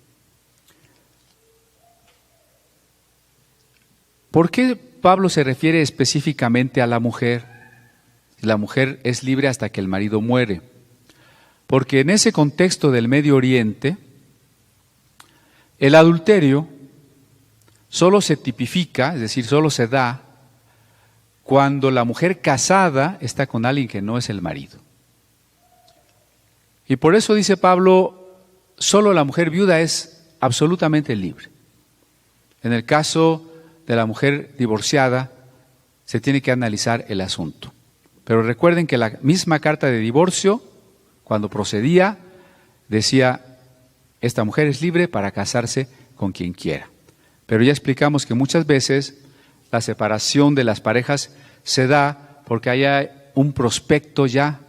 ¿Por qué Pablo se refiere específicamente a la mujer? La mujer es libre hasta que el marido muere. Porque en ese contexto del Medio Oriente, el adulterio solo se tipifica, es decir, solo se da cuando la mujer casada está con alguien que no es el marido. Y por eso dice Pablo, solo la mujer viuda es absolutamente libre. En el caso de la mujer divorciada, se tiene que analizar el asunto. Pero recuerden que la misma carta de divorcio, cuando procedía, decía, esta mujer es libre para casarse con quien quiera. Pero ya explicamos que muchas veces la separación de las parejas se da porque hay un prospecto ya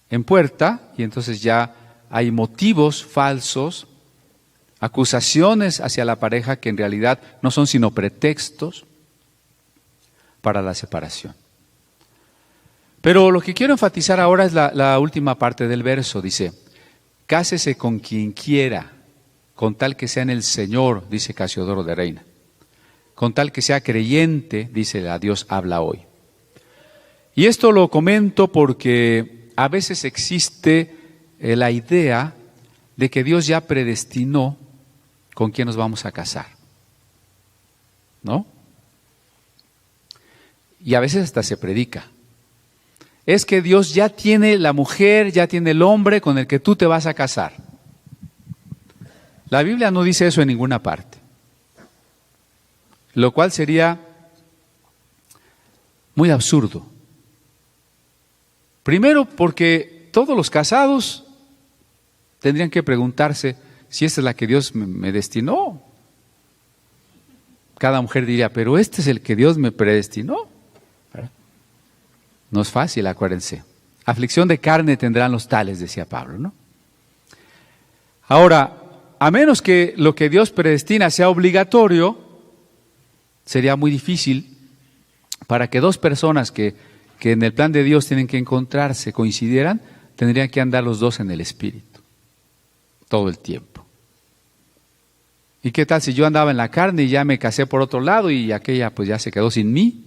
en puerta y entonces ya hay motivos falsos, acusaciones hacia la pareja que en realidad no son sino pretextos para la separación. Pero lo que quiero enfatizar ahora es la última parte del verso. Dice, cásese con quien quiera, con tal que sea en el Señor, dice Casiodoro de Reina. Con tal que sea creyente, dice la Dios habla hoy. Y esto lo comento porque a veces existe la idea de que Dios ya predestinó con quién nos vamos a casar, ¿no? Y a veces hasta se predica. Es que Dios ya tiene la mujer, ya tiene el hombre con el que tú te vas a casar. La Biblia no dice eso en ninguna parte, lo cual sería muy absurdo. Primero porque todos los casados tendrían que preguntarse si esta es la que Dios me destinó. Cada mujer diría, pero este es el que Dios me predestinó. No es fácil, acuérdense. Aflicción de carne tendrán los tales, decía Pablo, ¿no? Ahora, a menos que lo que Dios predestina sea obligatorio, sería muy difícil para que dos personas que en el plan de Dios tienen que encontrarse, coincidieran, tendrían que andar los dos en el Espíritu, todo el tiempo. ¿Y qué tal si yo andaba en la carne y ya me casé por otro lado y aquella pues ya se quedó sin mí?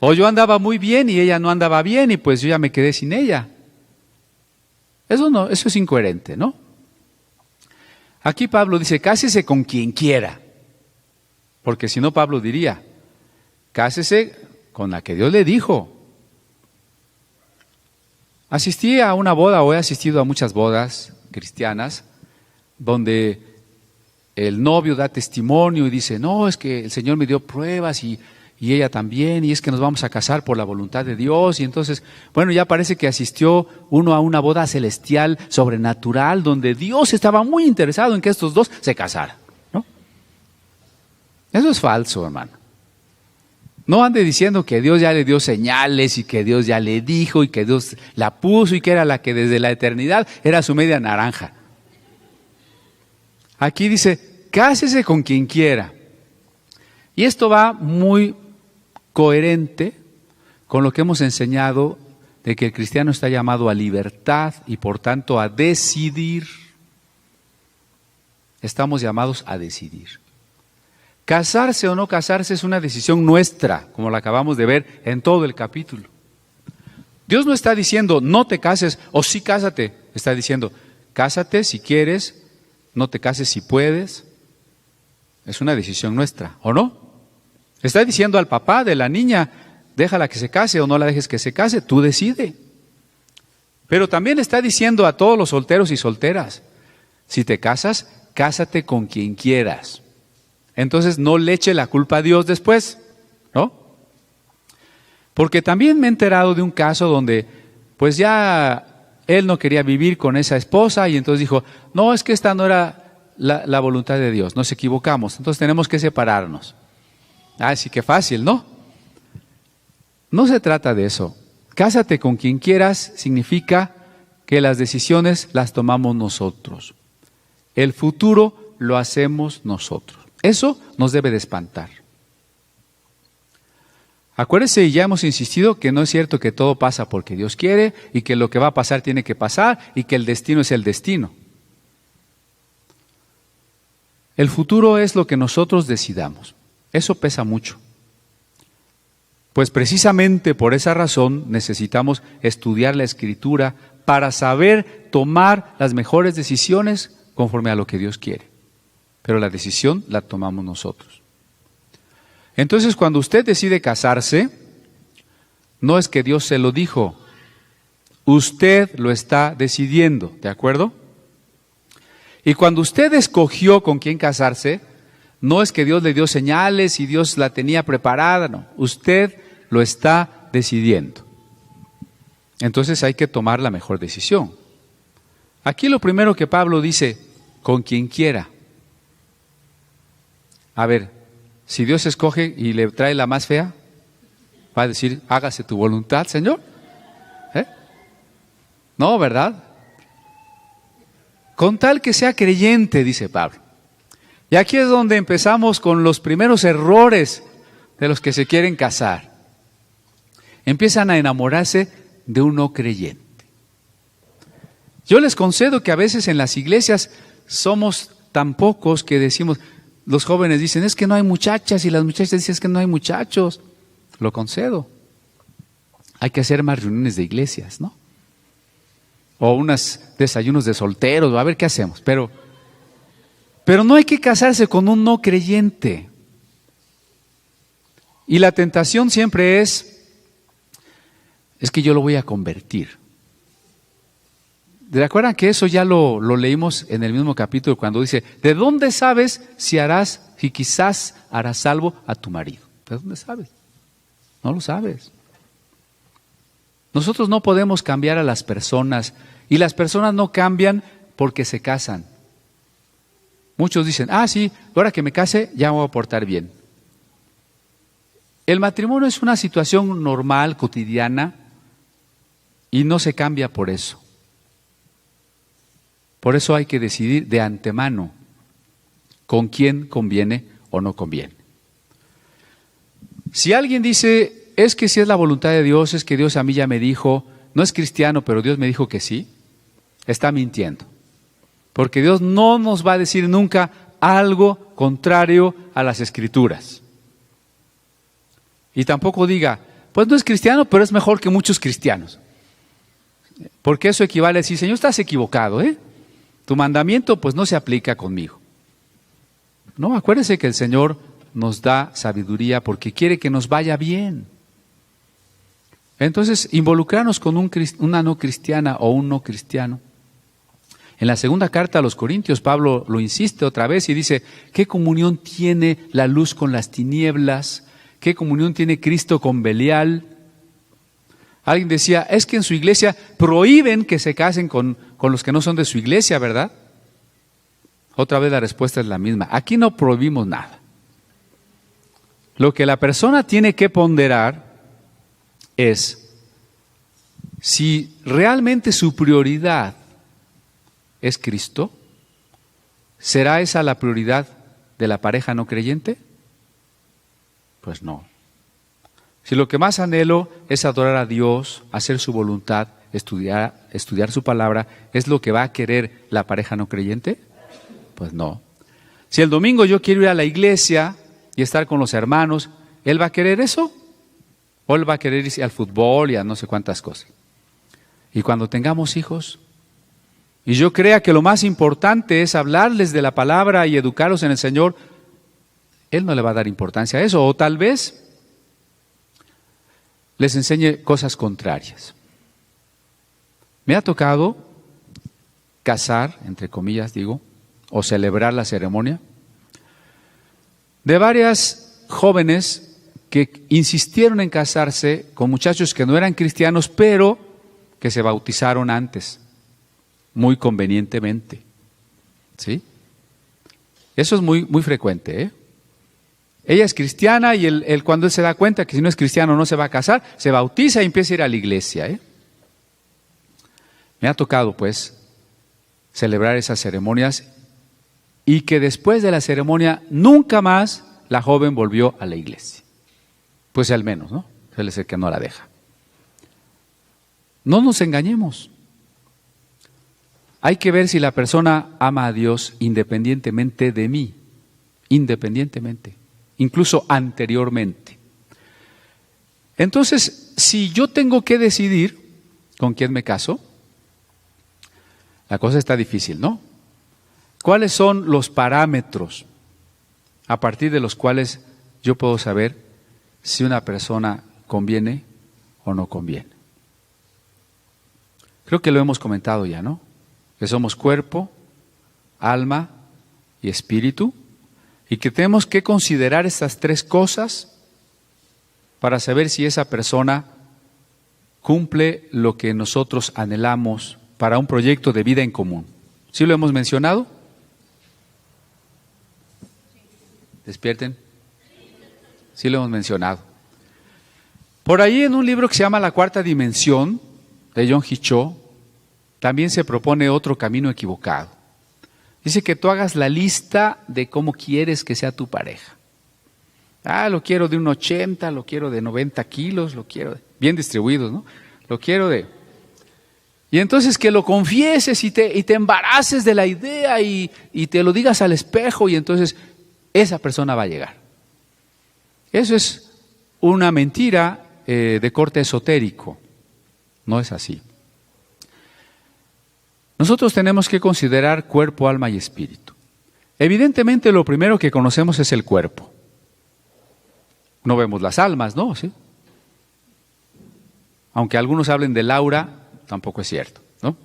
O yo andaba muy bien y ella no andaba bien y pues yo ya me quedé sin ella. Eso es incoherente, ¿no? Aquí Pablo dice, cásese con quien quiera. Porque si no, Pablo diría, cásese con la que Dios le dijo. Asistí a una boda o he asistido a muchas bodas cristianas donde el novio da testimonio y dice, no, es que el Señor me dio pruebas y ella también, y es que nos vamos a casar por la voluntad de Dios. Y entonces, bueno, ya parece que asistió uno a una boda celestial, sobrenatural, donde Dios estaba muy interesado en que estos dos se casaran, ¿no? Eso es falso, hermano. No ande diciendo que Dios ya le dio señales y que Dios ya le dijo y que Dios la puso y que era la que desde la eternidad era su media naranja. Aquí dice, cásese con quien quiera. Y esto va muy coherente con lo que hemos enseñado de que el cristiano está llamado a libertad y por tanto a decidir. Estamos llamados a decidir. Casarse o no casarse es una decisión nuestra, como la acabamos de ver en todo el capítulo. Dios no está diciendo no te cases o sí cásate, está diciendo cásate si quieres, no te cases si puedes. Es una decisión nuestra, ¿o no? Está diciendo al papá de la niña, déjala que se case o no la dejes que se case, tú decide. Pero también está diciendo a todos los solteros y solteras, si te casas, cásate con quien quieras. Entonces no le eche la culpa a Dios después, ¿no? Porque también me he enterado de un caso donde pues ya él no quería vivir con esa esposa y entonces dijo, no, es que esta no era la voluntad de Dios, nos equivocamos, entonces tenemos que separarnos. Sí, qué fácil, ¿no? No se trata de eso. Cásate con quien quieras significa que las decisiones las tomamos nosotros. El futuro lo hacemos nosotros. Eso nos debe de espantar. Acuérdense, y ya hemos insistido, que no es cierto que todo pasa porque Dios quiere y que lo que va a pasar tiene que pasar y que el destino es el destino. El futuro es lo que nosotros decidamos. Eso pesa mucho. Pues precisamente por esa razón necesitamos estudiar la Escritura para saber tomar las mejores decisiones conforme a lo que Dios quiere. Pero la decisión la tomamos nosotros. Entonces, cuando usted decide casarse, no es que Dios se lo dijo, usted lo está decidiendo, ¿de acuerdo? Y cuando usted escogió con quién casarse, no es que Dios le dio señales y Dios la tenía preparada, no. Usted lo está decidiendo. Entonces hay que tomar la mejor decisión. Aquí lo primero que Pablo dice, con quien quiera. A ver, si Dios escoge y le trae la más fea, va a decir, hágase tu voluntad, Señor. No, ¿verdad? Con tal que sea creyente, dice Pablo. Y aquí es donde empezamos con los primeros errores de los que se quieren casar. empiezan a enamorarse de un no creyente. Yo les concedo que a veces en las iglesias somos tan pocos que decimos, los jóvenes dicen, es que no hay muchachas, y las muchachas dicen, es que no hay muchachos. Lo concedo. Hay que hacer más reuniones de iglesias, ¿no? O unos desayunos de solteros, a ver qué hacemos. Pero no hay que casarse con un no creyente. Y la tentación siempre es que yo lo voy a convertir. ¿Se acuerdan que eso ya lo leímos en el mismo capítulo cuando dice, ¿de dónde sabes si quizás harás salvo a tu marido? ¿De dónde sabes? No lo sabes. Nosotros no podemos cambiar a las personas y las personas no cambian porque se casan. Muchos dicen, sí, ahora que me case ya me voy a portar bien. El matrimonio es una situación normal, cotidiana, y no se cambia por eso. Por eso hay que decidir de antemano con quién conviene o no conviene. Si alguien dice, es que si es la voluntad de Dios, es que Dios a mí ya me dijo, no es cristiano, pero Dios me dijo que sí, está mintiendo. Porque Dios no nos va a decir nunca algo contrario a las Escrituras. Y tampoco diga, pues no es cristiano, pero es mejor que muchos cristianos. Porque eso equivale a decir, Señor, estás equivocado, tu mandamiento pues no se aplica conmigo. No, acuérdense que el Señor nos da sabiduría porque quiere que nos vaya bien. Entonces, involucrarnos con una no cristiana o un no cristiano. En la segunda carta a los Corintios, Pablo lo insiste otra vez y dice, ¿qué comunión tiene la luz con las tinieblas? ¿Qué comunión tiene Cristo con Belial? Alguien decía, es que en su iglesia prohíben que se casen con los que no son de su iglesia, ¿verdad? Otra vez la respuesta es la misma. Aquí no prohibimos nada. Lo que la persona tiene que ponderar es si realmente su prioridad es Cristo, ¿será esa la prioridad de la pareja no creyente? Pues no. Si lo que más anhelo es adorar a Dios, hacer su voluntad, estudiar su palabra, ¿es lo que va a querer la pareja no creyente? Pues no. Si el domingo yo quiero ir a la iglesia y estar con los hermanos, ¿él va a querer eso? ¿O él va a querer irse al fútbol y a no sé cuántas cosas? Y cuando tengamos hijos, y yo crea que lo más importante es hablarles de la palabra y educarlos en el Señor, él no le va a dar importancia a eso, o tal vez les enseñe cosas contrarias. Me ha tocado casar, entre comillas digo, o celebrar la ceremonia de varias jóvenes que insistieron en casarse con muchachos que no eran cristianos, pero que se bautizaron antes, muy convenientemente. ¿Sí? Eso es muy, muy frecuente, ¿eh? Ella es cristiana y él cuando él se da cuenta que si no es cristiano no se va a casar, se bautiza y empieza a ir a la iglesia, ¿eh? Me ha tocado pues celebrar esas ceremonias y que después de la ceremonia nunca más la joven volvió a la iglesia. Pues al menos, ¿no? Él es el que no la deja. No nos engañemos. Hay que ver si la persona ama a Dios independientemente de mí, independientemente, incluso anteriormente. Entonces, si yo tengo que decidir con quién me caso, la cosa está difícil, ¿no? ¿Cuáles son los parámetros a partir de los cuales yo puedo saber si una persona conviene o no conviene? Creo que lo hemos comentado ya, ¿no? Que somos cuerpo, alma y espíritu, y que tenemos que considerar estas tres cosas para saber si esa persona cumple lo que nosotros anhelamos para un proyecto de vida en común. ¿Sí lo hemos mencionado? Despierten. Sí lo hemos mencionado. Por ahí en un libro que se llama La Cuarta Dimensión, de John H. Cho, también se propone otro camino equivocado. Dice que tú hagas la lista de cómo quieres que sea tu pareja. Lo quiero de 1,80, lo quiero de 90 kilos, lo quiero de... bien distribuidos, ¿no? Lo quiero de... Y entonces que lo confieses y te embaraces de la idea y te lo digas al espejo y entonces esa persona va a llegar. Eso es una mentira de corte esotérico. No es así. Nosotros tenemos que considerar cuerpo, alma y espíritu. Evidentemente lo primero que conocemos es el cuerpo. No vemos las almas, ¿no? ¿Sí? Aunque algunos hablen del aura, tampoco es cierto, ¿no?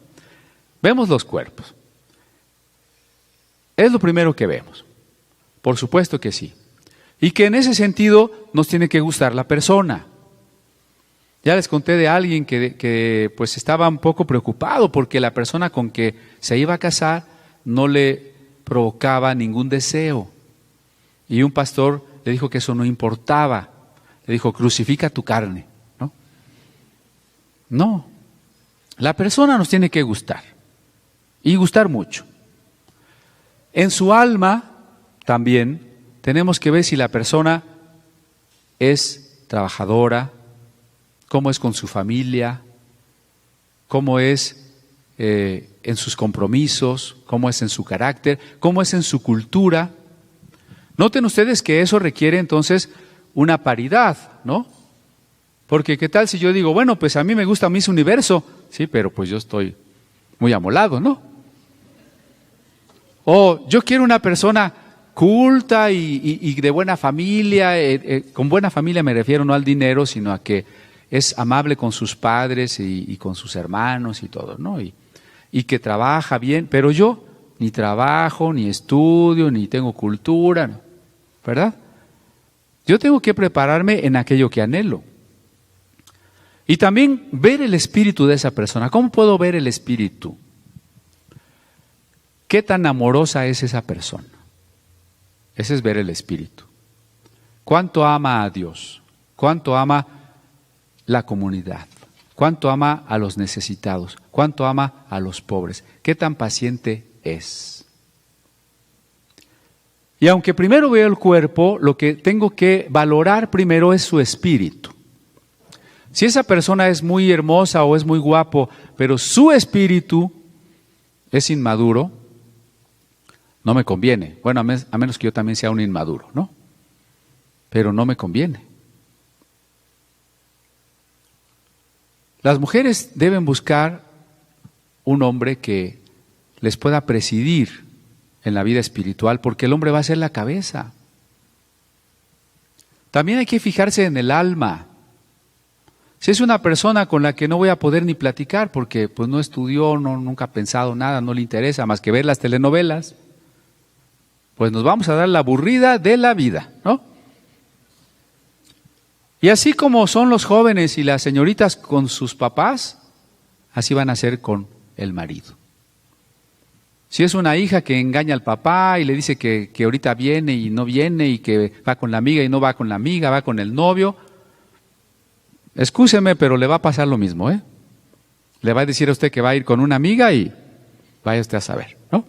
Vemos los cuerpos. Es lo primero que vemos. Por supuesto que sí. Y que en ese sentido nos tiene que gustar la persona. Ya les conté de alguien que pues estaba un poco preocupado porque la persona con que se iba a casar no le provocaba ningún deseo. Y un pastor le dijo que eso no importaba. Le dijo, crucifica tu carne, ¿no? No. La persona nos tiene que gustar. Y gustar mucho. En su alma también tenemos que ver si la persona es trabajadora, cómo es con su familia, cómo es en sus compromisos, cómo es en su carácter, cómo es en su cultura. Noten ustedes que eso requiere entonces una paridad, ¿no? Porque ¿qué tal si yo digo, bueno, pues a mí me gusta Miss Universo? Sí, pero pues yo estoy muy amolado, ¿no? O yo quiero una persona culta y de buena familia, con buena familia me refiero no al dinero, sino a que es amable con sus padres y con sus hermanos y todo, ¿no? Y que trabaja bien, pero yo ni trabajo, ni estudio, ni tengo cultura, ¿no? ¿Verdad? Yo tengo que prepararme en aquello que anhelo. Y también ver el espíritu de esa persona. ¿Cómo puedo ver el espíritu? ¿Qué tan amorosa es esa persona? Ese es ver el espíritu. ¿Cuánto ama a Dios? ¿Cuánto ama la comunidad? ¿Cuánto ama a los necesitados? ¿Cuánto ama a los pobres? ¿Qué tan paciente es? Y aunque primero veo el cuerpo, lo que tengo que valorar primero es su espíritu. Si esa persona es muy hermosa o es muy guapo, pero su espíritu es inmaduro, no me conviene. Bueno, a menos que yo también sea un inmaduro, ¿no? Pero no me conviene. Las mujeres deben buscar un hombre que les pueda presidir en la vida espiritual, porque el hombre va a ser la cabeza. También hay que fijarse en el alma. Si es una persona con la que no voy a poder ni platicar, porque pues no estudió, nunca ha pensado nada, no le interesa más que ver las telenovelas, pues nos vamos a dar la aburrida de la vida, ¿no? Y así como son los jóvenes y las señoritas con sus papás, así van a ser con el marido. Si es una hija que engaña al papá y le dice que ahorita viene y no viene y que va con la amiga y no va con la amiga, va con el novio, excúseme, pero le va a pasar lo mismo, ¿eh? Le va a decir a usted que va a ir con una amiga y vaya usted a saber, ¿no?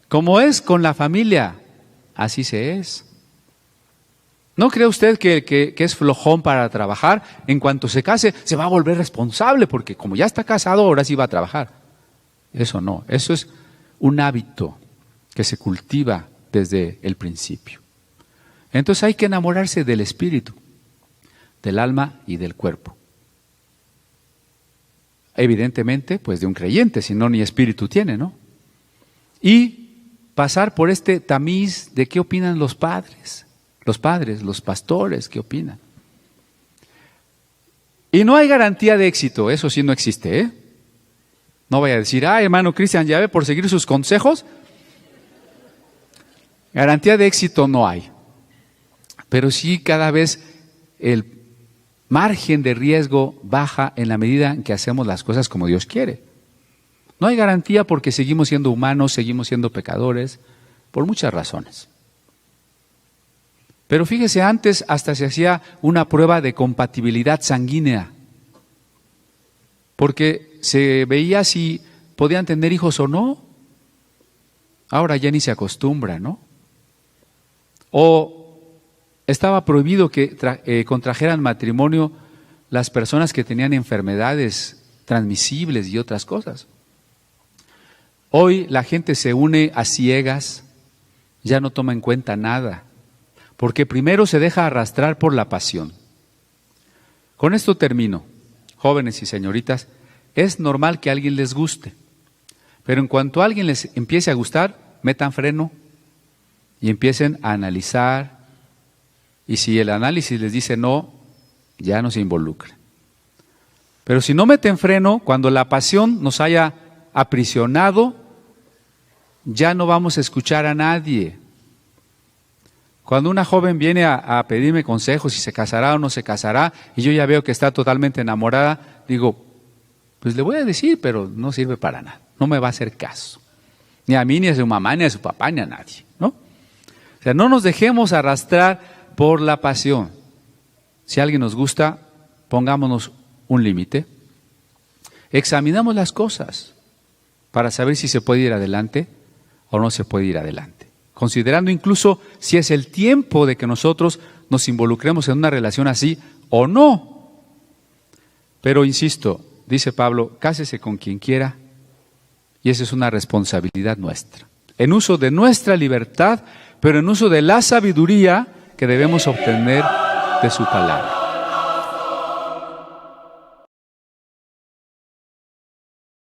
Como es con la familia, así se es. ¿No cree usted que es flojón para trabajar? En cuanto se case, se va a volver responsable, porque como ya está casado, ahora sí va a trabajar. Eso no, eso es un hábito que se cultiva desde el principio. Entonces hay que enamorarse del espíritu, del alma y del cuerpo. Evidentemente, pues de un creyente, si no ni espíritu tiene, ¿no? Y pasar por este tamiz de qué opinan los padres, los pastores, ¿qué opinan? Y no hay garantía de éxito, eso sí no existe, ¿eh? No vaya a decir, hermano Cristian, ya ve, por seguir sus consejos. Garantía de éxito no hay. Pero sí cada vez el margen de riesgo baja en la medida en que hacemos las cosas como Dios quiere. No hay garantía porque seguimos siendo humanos, seguimos siendo pecadores, por muchas razones. Pero fíjese, antes hasta se hacía una prueba de compatibilidad sanguínea, porque se veía si podían tener hijos o no. Ahora ya ni se acostumbra, ¿no? O estaba prohibido que contrajeran matrimonio las personas que tenían enfermedades transmisibles y otras cosas. Hoy la gente se une a ciegas, ya no toma en cuenta nada, porque primero se deja arrastrar por la pasión. Con esto termino. Jóvenes y señoritas, es normal que a alguien les guste, pero en cuanto a alguien les empiece a gustar, metan freno y empiecen a analizar, y si el análisis les dice no, ya no se involucren. Pero si no meten freno, cuando la pasión nos haya aprisionado, ya no vamos a escuchar a nadie. Cuando una joven viene a pedirme consejos si se casará o no se casará, y yo ya veo que está totalmente enamorada, digo, pues le voy a decir, pero no sirve para nada, no me va a hacer caso. Ni a mí, ni a su mamá, ni a su papá, ni a nadie, ¿no? O sea, no nos dejemos arrastrar por la pasión. Si alguien nos gusta, pongámonos un límite. Examinamos las cosas para saber si se puede ir adelante o no se puede ir adelante. Considerando incluso si es el tiempo de que nosotros nos involucremos en una relación así o no. Pero insisto, dice Pablo, cásese con quien quiera, y esa es una responsabilidad nuestra. En uso de nuestra libertad, pero en uso de la sabiduría que debemos obtener de su palabra.